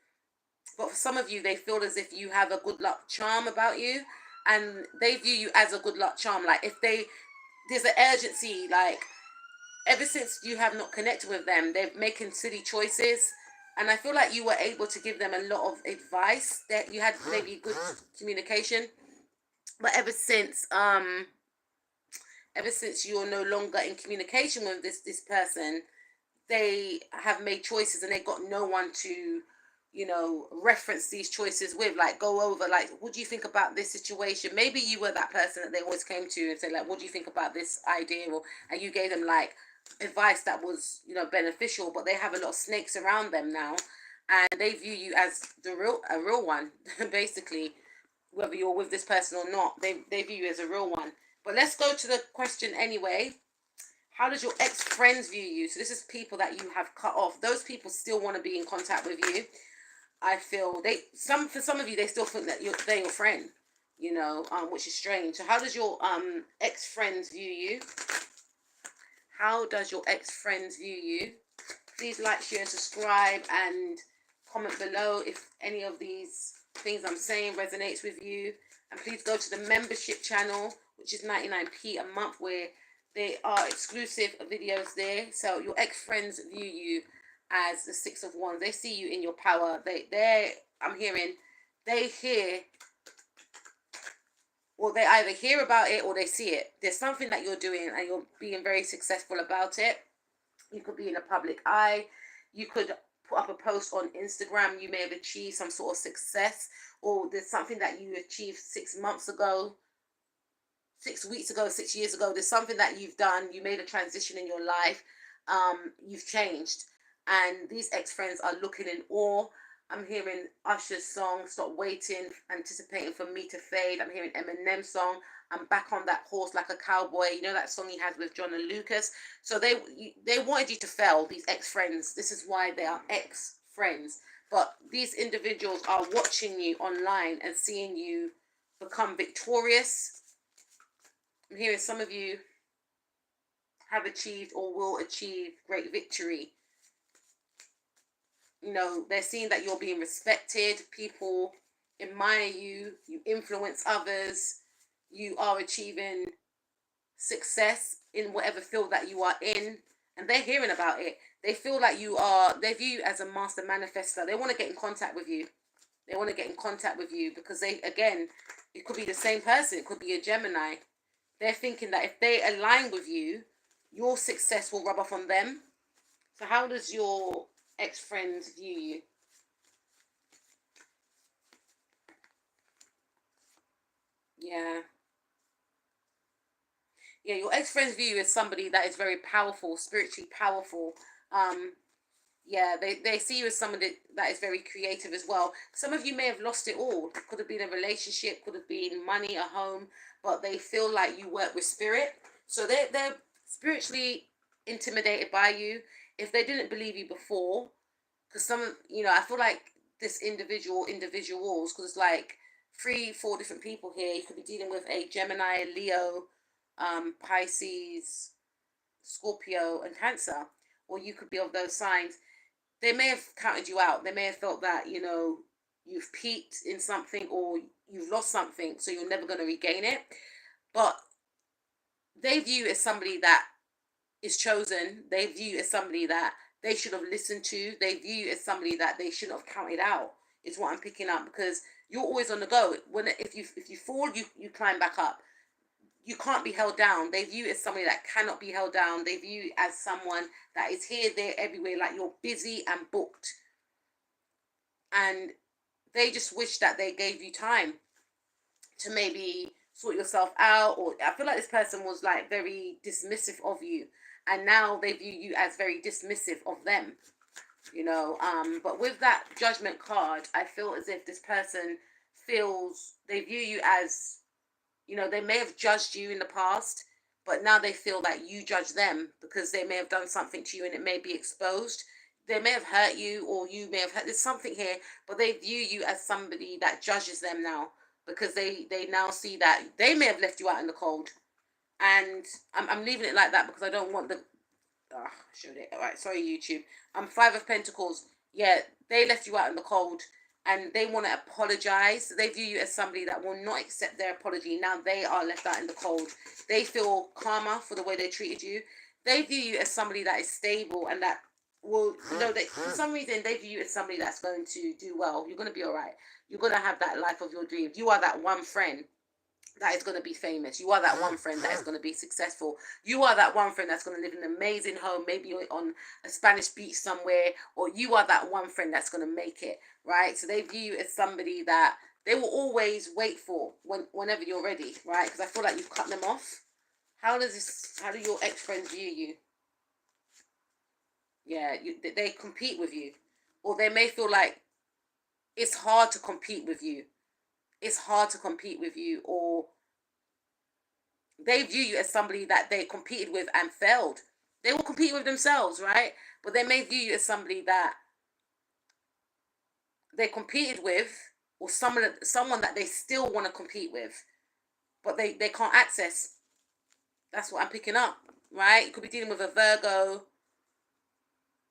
but for some of you they feel as if you have a good luck charm about you, and they view you as a good luck charm. Like if there's an urgency, like ever since you have not connected with them, they're making silly choices. And I feel like you were able to give them a lot of advice, that you had maybe good communication. But ever since you're no longer in communication with this person, they have made choices and they got no one to, you know, reference these choices with, like go over, like, what do you think about this situation? Maybe you were that person that they always came to and said, like, what do you think about this idea? Or, and you gave them like advice that was, you know, beneficial, but they have a lot of snakes around them now, and they view you as a real one. Basically, whether you're with this person or not, they view you as a real one. But let's go to the question anyway. How does your ex-friends view you? So this is people that you have cut off. Those people still want to be in contact with you. I feel for some of you, they still think that they're your friend, you know, which is strange. So how does your ex-friends view you? How does your ex-friends view you? Please like, share, subscribe, and comment below if any of these things I'm saying resonates with you. And please go to the membership channel, which is 99p a month, where there are exclusive videos there. So your ex-friends view you as the Six of Wands. They see you in your power. I'm hearing, they hear, or they either hear about it or they see it. There's something that you're doing and you're being very successful about it. You could be in a public eye. You could put up a post on Instagram. You may have achieved some sort of success, or there's something that you achieved 6 months ago, 6 weeks ago, 6 years ago. There's something that you've done. You made a transition in your life. You've changed. And these ex-friends are looking in awe. I'm hearing Usher's song, Stop Waiting, Anticipating for Me to Fade. I'm hearing Eminem's song, I'm Back on That Horse Like a Cowboy. You know that song he has with John and Lucas? So they wanted you to fail, these ex-friends. This is why they are ex-friends. But these individuals are watching you online and seeing you become victorious. I'm hearing some of you have achieved or will achieve great victory. You know, they're seeing that you're being respected. People admire you. You influence others. You are achieving success in whatever field that you are in. And they're hearing about it. They feel like they view you as a master manifester. They want to get in contact with you. They want to get in contact with you because it could be the same person. It could be a Gemini. They're thinking that if they align with you, your success will rub off on them. So how does your ex-friends view you? Yeah. Yeah, your ex-friends view you as somebody that is very powerful, spiritually powerful. Yeah, they see you as somebody that is very creative as well. Some of you may have lost it all. Could have been a relationship, could have been money, a home, but they feel like you work with spirit. So they're spiritually intimidated by you. If they didn't believe you before, because I feel like this individuals, because it's like 3, 4 different people here. You could be dealing with a Gemini, Leo, Pisces, Scorpio, and Cancer, or you could be of those signs. They may have counted you out. They may have felt that, you've peaked in something or you've lost something, so you're never going to regain it. But they view you as somebody that is chosen. They view you as somebody that they should have listened to. They view you as somebody that they shouldn't have counted out. Is what I'm picking up, because you're always on the go. If you fall, you climb back up. You can't be held down. They view you as somebody that cannot be held down. They view you as someone that is here, there, everywhere. Like you're busy and booked. And they just wish that they gave you time to maybe sort yourself out, or I feel like this person was like very dismissive of you, and now they view you as very dismissive of them, you know. But with that Judgment card, I feel as if this person feels they view you as, you know, they may have judged you in the past, but now they feel that you judge them because they may have done something to you and it may be exposed. They may have hurt you, or you may have hurt. There's something here, but they view you as somebody that judges them now, because they now see that they may have left you out in the cold. And I'm leaving it like that because I don't want the I showed it. All right, sorry, YouTube. Five of Pentacles. Yeah, they left you out in the cold, and they want to apologize. They view you as somebody that will not accept their apology. Now they are left out in the cold. They feel karma for the way they treated you. They view you as somebody that is stable and that will, you know, for some reason they view you as somebody that's going to do well. You're going to be all right. You're going to have that life of your dreams. You are that one friend that is going to be famous. You are that one friend that is going to be successful. You are that one friend that's going to live in an amazing home, maybe on a Spanish beach somewhere, or you are that one friend that's going to make it, right? So they view you as somebody that they will always wait for whenever you're ready, right? Because I feel like you've cut them off. How do your ex-friends view you? Yeah, they compete with you, or they may feel like it's hard to compete with you. It's hard to compete with you, or they view you as somebody that they competed with and failed. They will compete with themselves, right? But they may view you as somebody that they competed with, or someone that they still want to compete with, but they can't access. That's what I'm picking up, right? You could be dealing with a Virgo,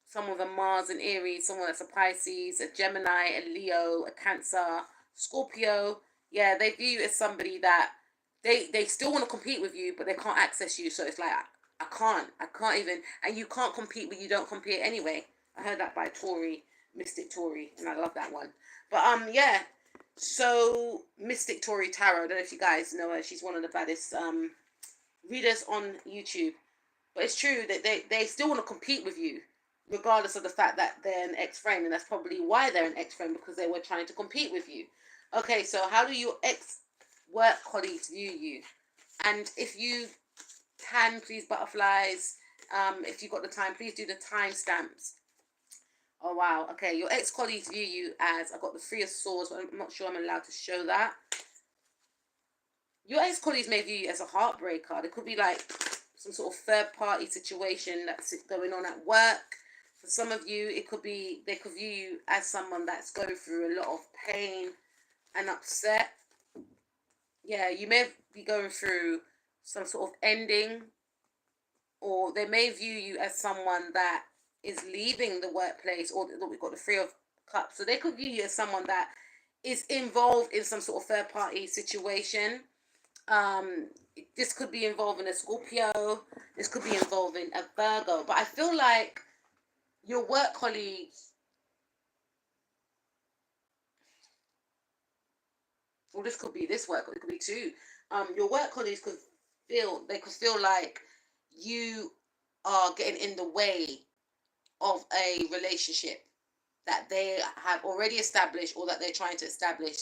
someone with a Mars and Aries, someone that's a Pisces, a Gemini, a Leo, a Cancer, Scorpio. Yeah, they view you as somebody that they still want to compete with you, but they can't access you. So it's like, I can't even, and you can't compete, but you don't compete anyway. I heard that by Tori, Mystic Tori, and I love that one. But yeah, so Mystic Tori Tarot, I don't know if you guys know her. She's one of the baddest readers on YouTube. But it's true that they still want to compete with you, regardless of the fact that they're an ex-friend, and that's probably why they're an ex-friend, because they were trying to compete with you. Okay, so how do your ex-work colleagues view you? And if you can, please, butterflies, if you've got the time, please do the timestamps. Oh, wow. Okay, your ex-colleagues view you as, I've got the Three of Swords, but I'm not sure I'm allowed to show that. Your ex-colleagues may view you as a heartbreaker. There could be like some sort of third-party situation that's going on at work. For some of you, it could be, they could view you as someone that's going through a lot of pain and upset. Yeah, you may be going through some sort of ending, or they may view you as someone that is leaving the workplace, or we've got the Three of Cups. So they could view you as someone that is involved in some sort of third-party situation. This could be involving a Scorpio. This could be involving a Virgo. But I feel like your work colleagues, well, this could be this work, it could be two. Your work colleagues could feel like you are getting in the way of a relationship that they have already established, or that they're trying to establish.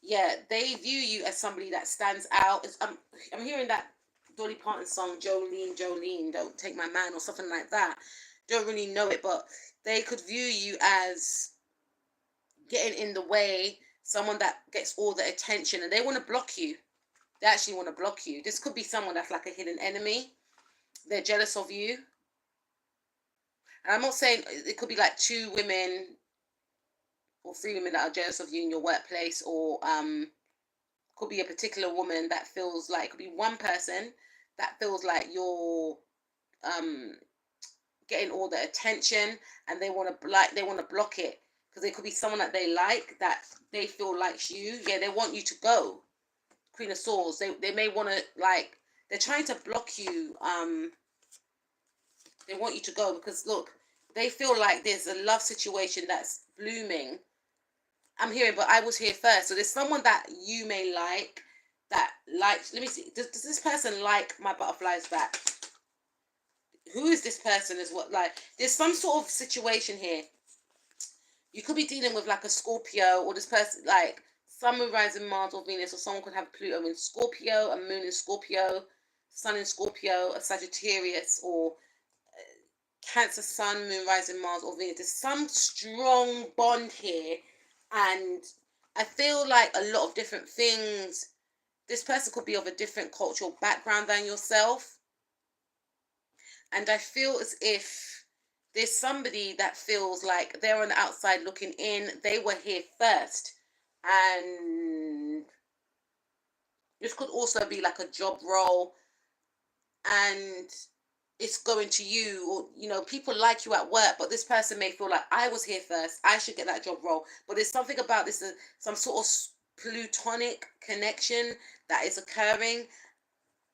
Yeah, they view you as somebody that stands out. I'm hearing that Dolly Parton song, Jolene, Jolene, don't take my man, or something like that. Don't really know it, but they could view you as getting in the way, someone that gets all the attention, and they want to block you. They actually want to block you. This could be someone that's like a hidden enemy. They're jealous of you. And I'm not saying it could be like two women or three women that are jealous of you in your workplace, or could be a particular woman that feels like, could be one person that feels like you're getting all the attention, and they want to block it, because they could be someone that they like, that they feel likes you. Yeah, they want you to go. Queen of Swords. They may want to, like, they're trying to block you. They want you to go because, look, they feel like there's a love situation that's blooming. I'm hearing, but I was here first. So there's someone that you may like, that likes, let me see, does this person like my butterflies back? Who is this person? Is what, like, there's some sort of situation here. You could be dealing with like a Scorpio, or this person, like, Sun, Moon, Rising, Mars or Venus, or someone could have Pluto in Scorpio, a Moon in Scorpio, Sun in Scorpio, a Sagittarius, or Cancer, Sun, Moon, Rising, Mars or Venus. There's some strong bond here, and I feel like a lot of different things. This person could be of a different cultural background than yourself, and I feel as if there's somebody that feels like they're on the outside looking in. They were here first, and this could also be like a job role, and it's going to you, or people like you at work, but this person may feel like, I was here first, I should get that job role. But there's something about this, some sort of plutonic connection that is occurring,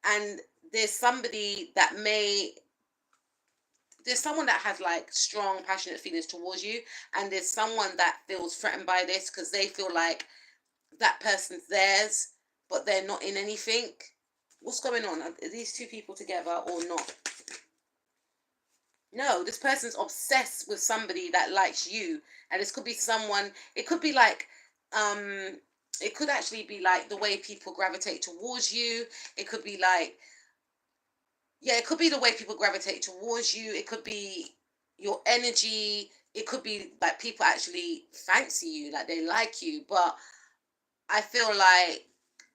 and there's somebody that there's someone that has like strong passionate feelings towards you, and there's someone that feels threatened by this because they feel like that person's theirs, but they're not in anything. What's going on? Are these two people together or not? No, this person's obsessed with somebody that likes you. And this could be someone, it could be like, it could actually be like the way people gravitate towards you. It could be like, yeah, it could be the way people gravitate towards you. It could be your energy. It could be like people actually fancy you, like they like you. But I feel like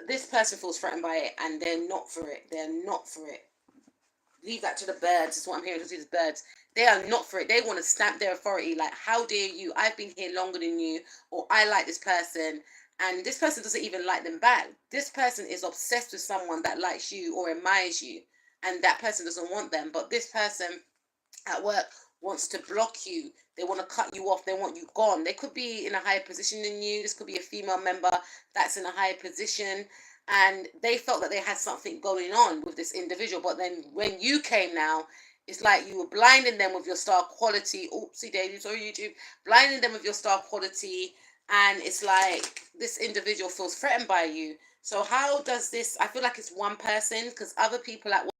this person feels threatened by it, and they're not for it. They're not for it. Leave that to the birds. Is what I'm hearing. To these birds, they are not for it. They want to stamp their authority. Like, how dare you? I've been here longer than you, or I like this person, and this person doesn't even like them back. This person is obsessed with someone that likes you or admires you, and that person doesn't want them. But this person at work wants to block you. They want to cut you off. They want you gone. They could be in a higher position than you. This could be a female member that's in a higher position, and they felt that they had something going on with this individual. But then when you came now, it's like you were blinding them with your star quality. Oopsie daisies, or YouTube, blinding them with your star quality, and it's like this individual feels threatened by you. So how does this? I feel like it's one person, because other people at work,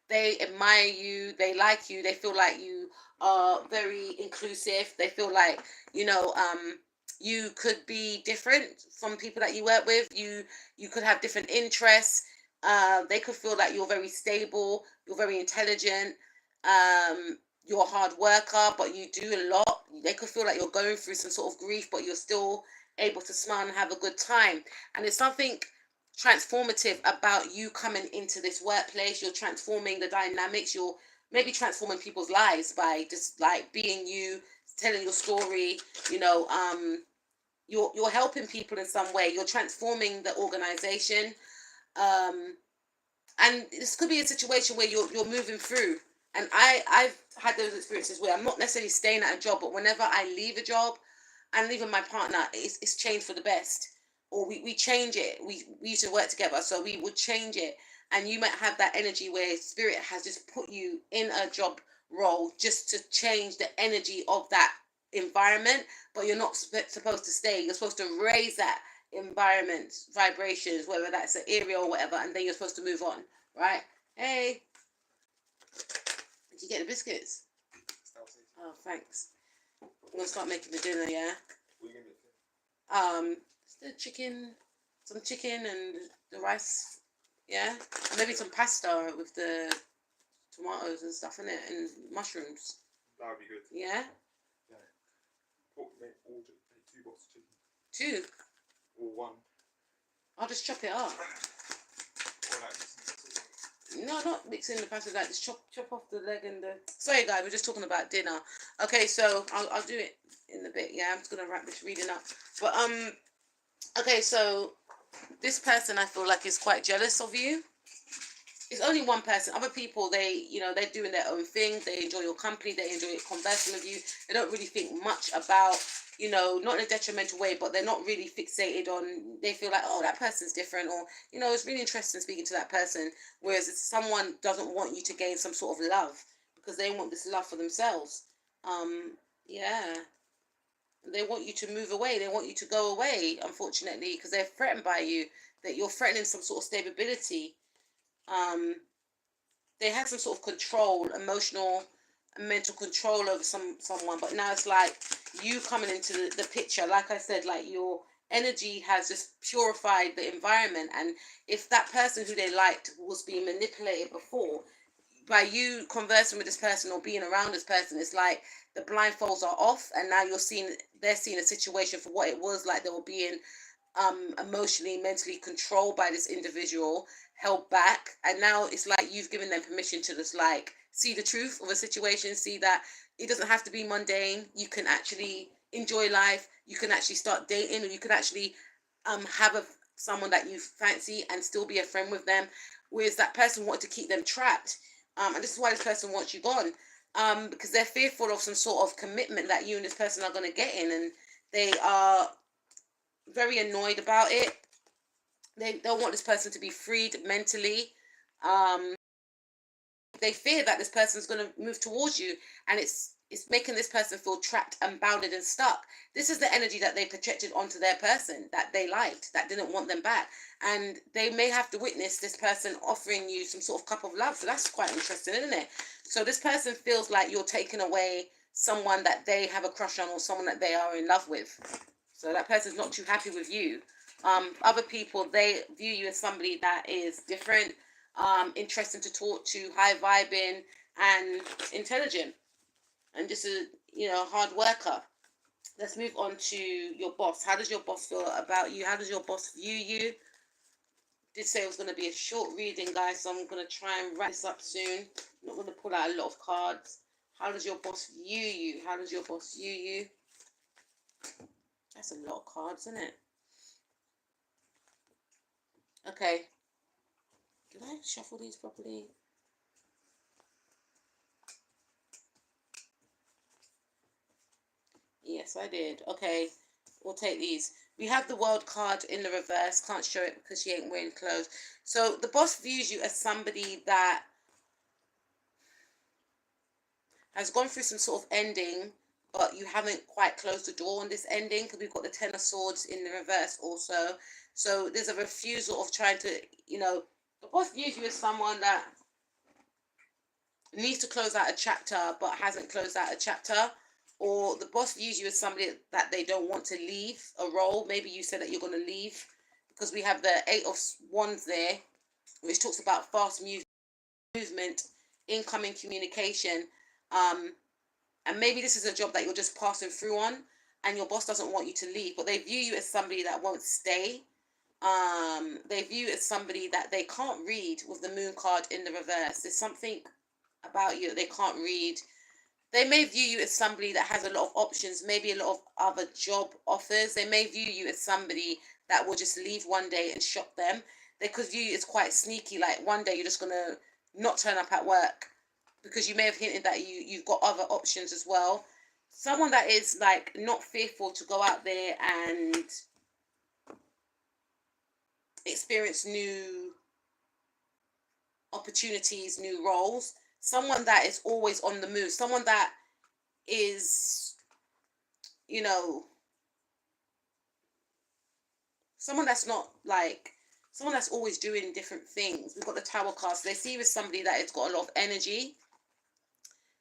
they admire you, they like you, they feel like you are very inclusive. They feel like you could be different from people that you work with. You could have different interests. They could feel like you're very stable, you're very intelligent, you're a hard worker, but you do a lot. They could feel like you're going through some sort of grief, but you're still able to smile and have a good time. And it's something transformative about you coming into this workplace. You're transforming the dynamics. You're maybe transforming people's lives by just like being you, telling your story. You're helping people in some way. You're transforming the organization. And this could be a situation where you're moving through. And I've had those experiences where I'm not necessarily staying at a job, but whenever I leave a job, and even my partner, it's changed for the best. Or we change it. We used to work together, so we would change it. And you might have that energy where spirit has just put you in a job role just to change the energy of that environment, but you're not supposed to stay. You're supposed to raise that environment vibrations, whether that's an area or whatever, and then you're supposed to move on, right? Hey, did you get the biscuits? Oh, thanks. I'm gonna start making the dinner, yeah. The chicken, some chicken and the rice, yeah. And maybe some pasta with the tomatoes and stuff in it, and mushrooms. That would be good. Yeah. Make 2 boxes of chicken. 2. Or 1. I'll just chop it up. Or like mixing No, not mixing the pasta. Like just chop off the leg and the. Sorry, guys, we're just talking about dinner. Okay, so I'll do it in a bit. Yeah, I'm just gonna wrap this reading up. But okay, so this person I feel like is quite jealous of you. It's only one person. Other people, they're doing their own thing. They enjoy your company. They enjoy conversing with you. They don't really think much about, not in a detrimental way, but they're not really fixated on, they feel like, oh, that person's different, or, it's really interesting speaking to that person. Whereas if someone doesn't want you to gain some sort of love because they want this love for themselves. Yeah. They want you to move away. They want you to go away, unfortunately, because they're threatened by you, that you're threatening some sort of stability. They had some sort of control, emotional and mental control over someone, but now it's like you coming into the picture. Like I said, like you're energy has just purified the environment. And if that person who they liked was being manipulated before, by you conversing with this person or being around this person, it's like the blindfolds are off, and now they're seeing a situation for what it was. Like they were being emotionally, mentally controlled by this individual, held back, and now it's like you've given them permission to just like see the truth of a situation, see that it doesn't have to be mundane. You can actually enjoy life. You can actually start dating, or you can actually have someone that you fancy and still be a friend with them. Whereas that person wanted to keep them trapped, and this is why this person wants you gone, because they're fearful of some sort of commitment that you and this person are going to get in, and they are very annoyed about it. They don't want this person to be freed mentally. Um, they fear that this person's going to move towards you, and it's making this person feel trapped and bounded and stuck. This is the energy that they projected onto their person that they liked, that didn't want them back, and they may have to witness this person offering you some sort of cup of love. So that's quite interesting, isn't it? So this person feels like you're taking away someone that they have a crush on, or someone that they are in love with. So that person's not too happy with you. Other people, they view you as somebody that is different, interesting to talk to, high vibing, and intelligent, and just a hard worker. Let's move on to your boss. How does your boss feel about you? How does your boss view you? Did say it was going to be a short reading, guys, so I'm going to try and wrap this up soon. I'm not going to pull out a lot of cards. How does your boss view you? How does your boss view you? That's a lot of cards, isn't it? Okay. Did I shuffle these properly? Yes, I did. Okay. We'll take these. We have the world card in the reverse. Can't show it because she ain't wearing clothes. So the boss views you as somebody that has gone through some sort of ending, but you haven't quite closed the door on this ending, because we've got the Ten of Swords in the reverse also. So there's a refusal of trying to, the boss views you as someone that needs to close out a chapter but hasn't closed out a chapter, or the boss views you as somebody that they don't want to leave a role. Maybe you said that you're going to leave, because we have the Eight of Wands there, which talks about fast movement, incoming communication, and maybe this is a job that you're just passing through on, and your boss doesn't want you to leave, but they view you as somebody that won't stay. They view you as somebody that they can't read with the Moon card in the reverse. There's something about you that they can't read. They may view you as somebody that has a lot of options, maybe a lot of other job offers. They may view you as somebody that will just leave one day and shock them. They could view you as quite sneaky, like one day you're just going to not turn up at work, because you may have hinted that you've got other options as well. Someone that is like not fearful to go out there and experience new opportunities, new roles. Someone that is always on the move. Someone that is, someone that's not like, someone that's always doing different things. We've got the Tower card. So they see you as somebody that has got a lot of energy.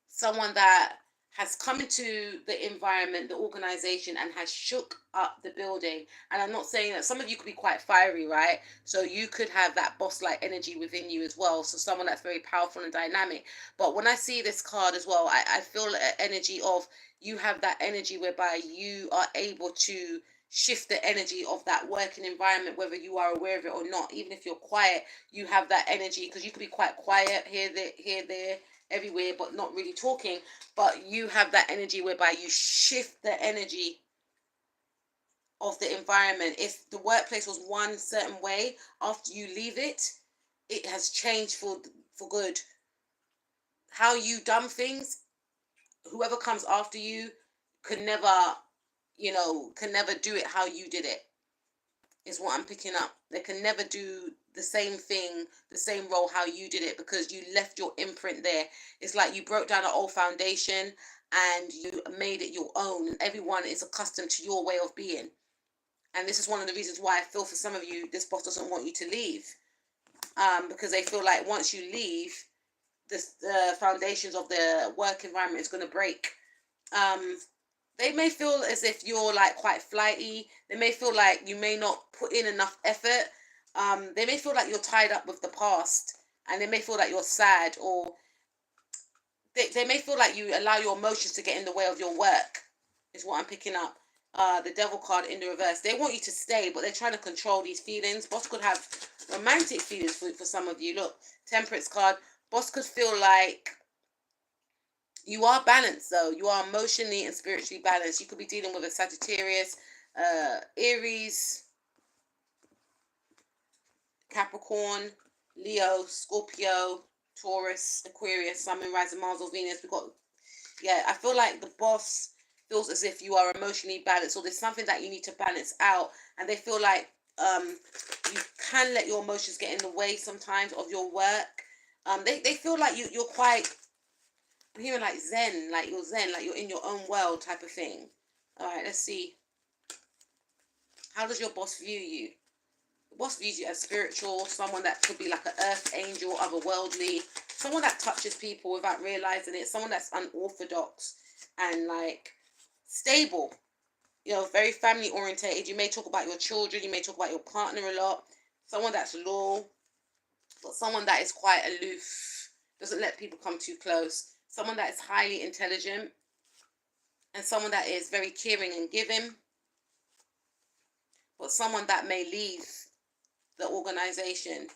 Someone that has come into the environment, the organization, and has shook up the building. And I'm not saying that some of you could be quite fiery, right? So you could have that boss-like energy within you as well. So someone that's very powerful and dynamic. But when I see this card as well, I feel an energy of, you have that energy whereby you are able to shift the energy of that working environment, whether you are aware of it or not. Even if you're quiet, you have that energy, because you could be quite quiet here, there, everywhere, but not really talking. But you have that energy whereby you shift the energy of the environment. If the workplace was one certain way, after you leave it, it has changed for good. How you done things, whoever comes after you could never, can never do it how you did it, is what I'm picking up. They can never do the same thing, the same role how you did it, because you left your imprint there. It's like you broke down an old foundation and you made it your own, and everyone is accustomed to your way of being. And this is one of the reasons why I feel for some of you, this boss doesn't want you to leave, because they feel like once you leave, the foundations of the work environment is going to break. they may feel as if you're like quite flighty. They may feel like you may not put in enough effort. They may feel like you're tied up with the past, and they may feel like you're sad, or they may feel like you allow your emotions to get in the way of your work, is what I'm picking up. The devil card in the reverse. They want you to stay, but they're trying to control these feelings. Boss could have romantic feelings for some of you. Look, temperance card. Boss could feel like you are balanced, though. You are emotionally and spiritually balanced. You could be dealing with a Sagittarius, Aries, Capricorn, Leo, Scorpio, Taurus, Aquarius, Sun, Moon, Rising, Mars, or Venus. We've got, yeah, I feel like the boss feels as if you are emotionally balanced, or there's something that you need to balance out, and they feel like you can let your emotions get in the way sometimes of your work. They feel like you're quite, I'm hearing like zen, like you're in your own world type of thing. All right, let's see. How does your boss view you? The boss views you as spiritual, someone that could be like an earth angel, otherworldly, someone that touches people without realizing it, someone that's unorthodox and like stable, you know, very family orientated. You may talk about your children, you may talk about your partner a lot, someone that's loyal, but someone that is quite aloof, doesn't let people come too close, someone that is highly intelligent, and someone that is very caring and giving, but someone that may leave the organization.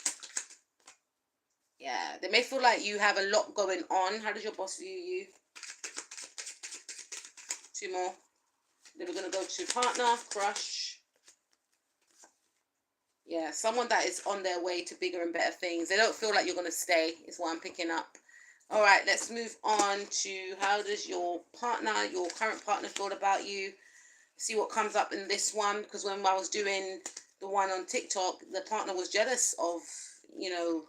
Yeah, they may feel like you have a lot going on. How does your boss view you? Two more. Then we're going to go to partner, crush. Yeah, someone that is on their way to bigger and better things. They don't feel like you're going to stay, is what I'm picking up. All right, let's move on to how does your partner, your current partner, feel about you? See what comes up in this one, because when I was doing the one on TikTok, the partner was jealous of, you know,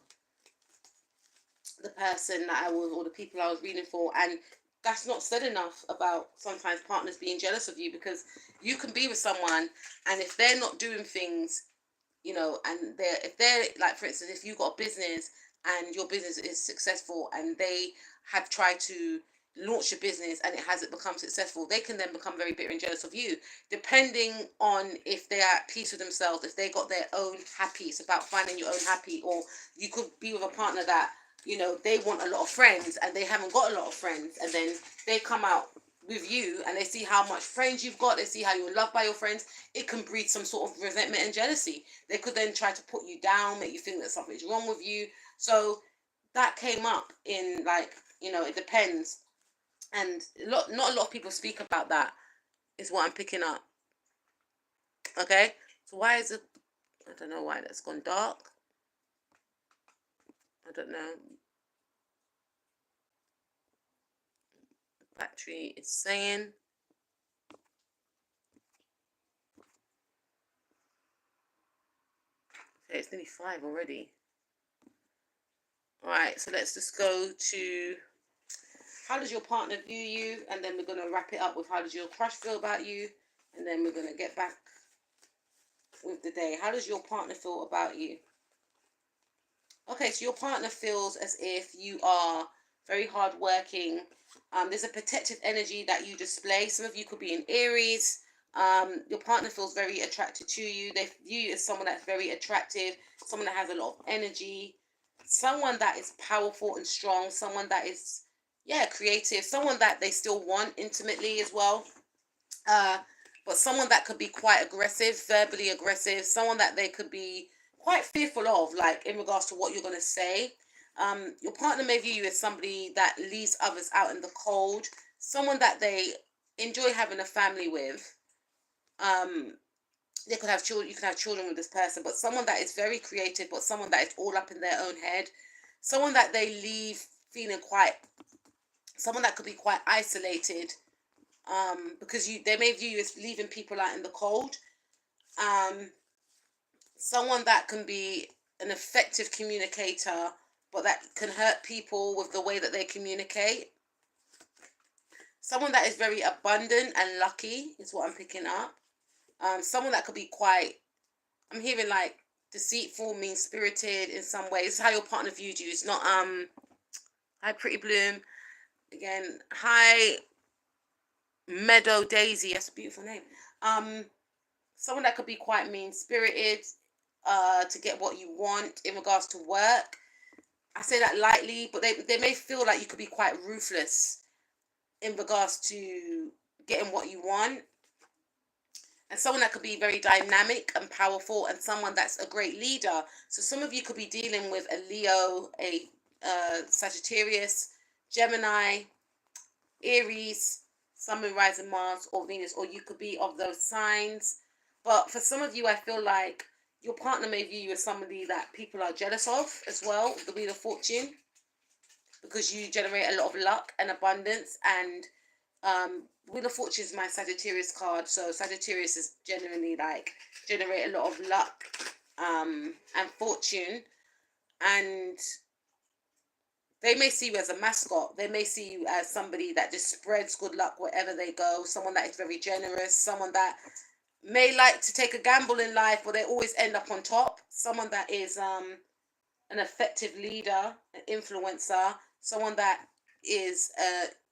the person that I was, or the people I was reading for, and that's not said enough about sometimes partners being jealous of you, because you can be with someone, and if they're not doing things, you know, and if they're like, for instance, if you got a business and your business is successful and they have tried to launch a business and it hasn't become successful, they can then become very bitter and jealous of you, depending on if they're at peace with themselves, if they got their own happy. It's about finding your own happy. Or you could be with a partner that, you know, they want a lot of friends and they haven't got a lot of friends, and then they come out with you and they see how much friends you've got, they see how you're loved by your friends. It can breed some sort of resentment and jealousy. They could then try to put you down, make you think that something's wrong with you. So that came up in, like, you know, it depends. And not a lot of people speak about that, is what I'm picking up. Okay, so why is it, I don't know why that's gone dark. I don't know. Battery is saying, okay, it's nearly 5 already. All right, so let's just go to how does your partner view you, and then we're going to wrap it up with how does your crush feel about you, and then we're going to get back with the day. How does your partner feel about you? Okay, so your partner feels as if you are very hardworking. There's a protective energy that you display. Some of you could be in Aries. Your partner feels very attracted to you. They view you as someone that's very attractive, someone that has a lot of energy, someone that is powerful and strong, someone that is, yeah, creative, someone that they still want intimately as well. But someone that could be quite aggressive, verbally aggressive, someone that they could be quite fearful of, like in regards to what you're going to say. Your partner may view you as somebody that leaves others out in the cold, someone that they enjoy having a family with. They could have children, you can have children with this person, but someone that is very creative, but someone that is all up in their own head, someone that they leave feeling quite, someone that could be quite isolated, because they may view you as leaving people out in the cold. Someone that can be an effective communicator, but that can hurt people with the way that they communicate. Someone that is very abundant and lucky is what I'm picking up. Someone that could be quite, I'm hearing like deceitful, mean-spirited in some ways. This is how your partner views you. It's not, hi, Pretty Bloom. Again, hi, Meadow Daisy. That's a beautiful name. Someone that could be quite mean spirited, to get what you want in regards to work. I say that lightly, but they may feel like you could be quite ruthless in regards to getting what you want. And someone that could be very dynamic and powerful, and someone that's a great leader. So some of you could be dealing with a Leo, a Sagittarius, Gemini, Aries, Sun, Moon, Rising, Mars, or Venus, or you could be of those signs. But for some of you, I feel like your partner may view you as somebody that people are jealous of as well, the Wheel of Fortune, because you generate a lot of luck and abundance. And Wheel of Fortune is my Sagittarius card, so Sagittarius is generally like generate a lot of luck and fortune, and they may see you as a mascot. They may see you as somebody that just spreads good luck wherever they go. Someone that is very generous. Someone that may like to take a gamble in life, but they always end up on top. Someone that is an effective leader, an influencer. Someone that is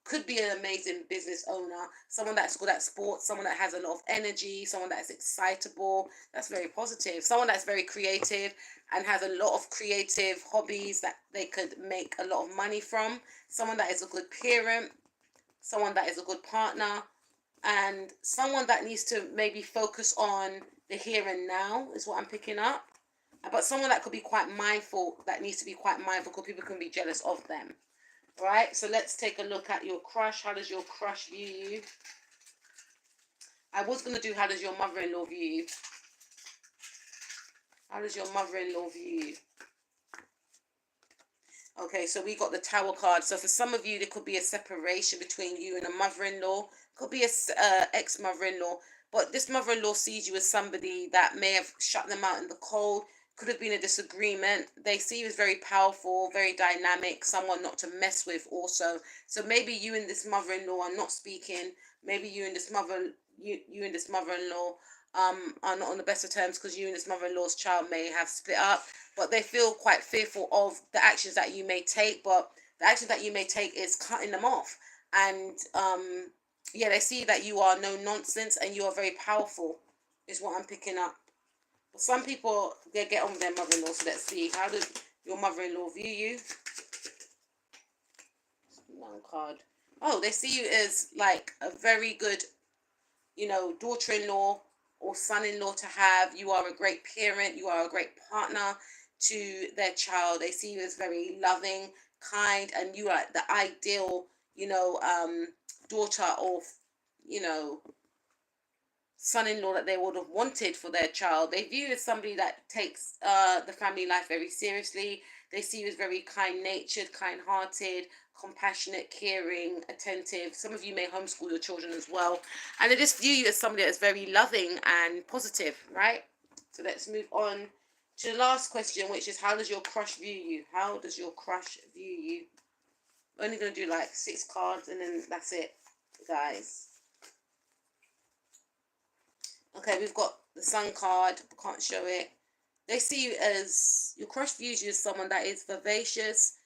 could be an amazing business owner. Someone that's good at sports. Someone that has a lot of energy. Someone that is excitable. That's very positive. Someone that's very creative and has a lot of creative hobbies that they could make a lot of money from. Someone that is a good parent. Someone that is a good partner. And someone that needs to maybe focus on the here and now is what I'm picking up. But someone that could be quite mindful, that needs to be quite mindful, because people can be jealous of them. Right? So let's take a look at your crush. How does your crush view you? I was going to do how does your mother-in-law view you? How does your mother-in-law view you? Okay, so we got the Tower card. So for some of you, there could be a separation between you and a mother-in-law. Could be a ex-mother-in-law. But this mother-in-law sees you as somebody that may have shut them out in the cold. Could have been a disagreement. They see you as very powerful, very dynamic, someone not to mess with also. So maybe you and this mother-in-law are not speaking. Maybe you and this mother-in-law are not on the best of terms, because you and this mother-in-law's child may have split up. But they feel quite fearful of the actions that you may take. But the action that you may take is cutting them off. And yeah, they see that you are no nonsense and you are very powerful, is what I'm picking up. But some people, they get on with their mother-in-law. So let's see. How does your mother-in-law view you? One card. Oh, they see you as like a very good, daughter-in-law or son-in-law to have. You are a great parent. You are a great partner to their child. They see you as very loving, kind, and you are the ideal, daughter or, son-in-law that they would have wanted for their child. They view you as somebody that takes the family life very seriously. They see you as very kind-natured, kind-hearted, compassionate, caring, attentive. Some of you may homeschool your children as well. And they just view you as somebody that's very loving and positive, right? So let's move on to the last question, which is, how does your crush view you? How does your crush view you? I'm only going to do like 6 cards and then that's it, guys. Okay, we've got the Sun card. Can't show it. They see you as, your crush views you as someone that is vivacious,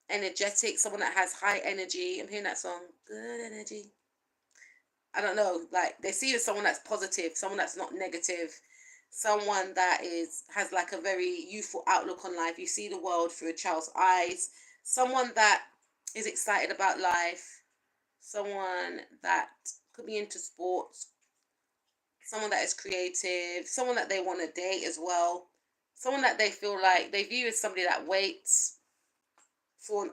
energetic, someone that has high energy. I'm hearing that song. Good energy. I don't know. Like, they see you as someone that's positive, someone that's not negative, someone that has like a very youthful outlook on life. You see the world through a child's eyes. Someone that is excited about life. Someone that could be into sports. Someone that is creative, someone that they want to date as well, someone that they feel like they view as somebody that waits for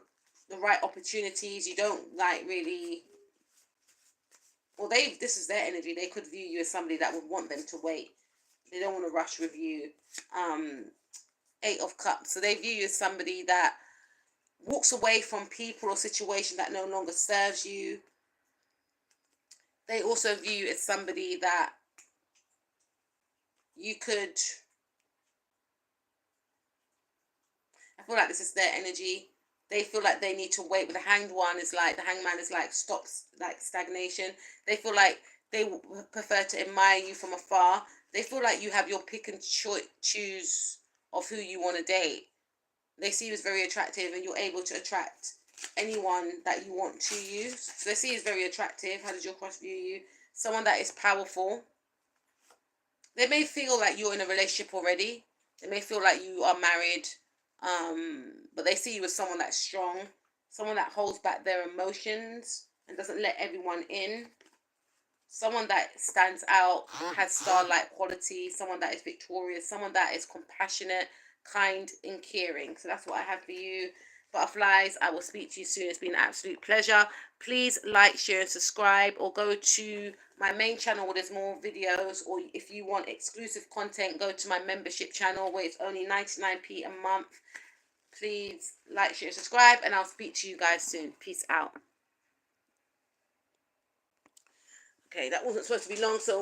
the right opportunities. You don't like really, well, this is their energy. They could view you as somebody that would want them to wait. They don't want to rush with you. 8 of Cups. So they view you as somebody that walks away from people or situation that no longer serves you. They also view you as somebody that you could, I feel like this is their energy. They feel like they need to wait. But the hangman is like stops, like stagnation. They feel like they prefer to admire you from afar. They feel like you have your pick and choose of who you want to date. They see you as very attractive and you're able to attract anyone that you want to use. So let's see, is very attractive. How does your cross view you? Someone that is powerful. They may feel like you're in a relationship already. They may feel like you are married, but they see you as someone that's strong, someone that holds back their emotions and doesn't let everyone in. Someone that stands out, has star-like quality, someone that is victorious, someone that is compassionate, kind, and caring. So that's what I have for you, butterflies. I will speak to you soon. It's been an absolute pleasure. Please like, share, and subscribe, or go to my main channel where there's more videos, or if you want exclusive content, go to my membership channel where it's only 99p a month. Please like, share, subscribe, and I'll speak to you guys soon. Peace out. Okay, that wasn't supposed to be long, so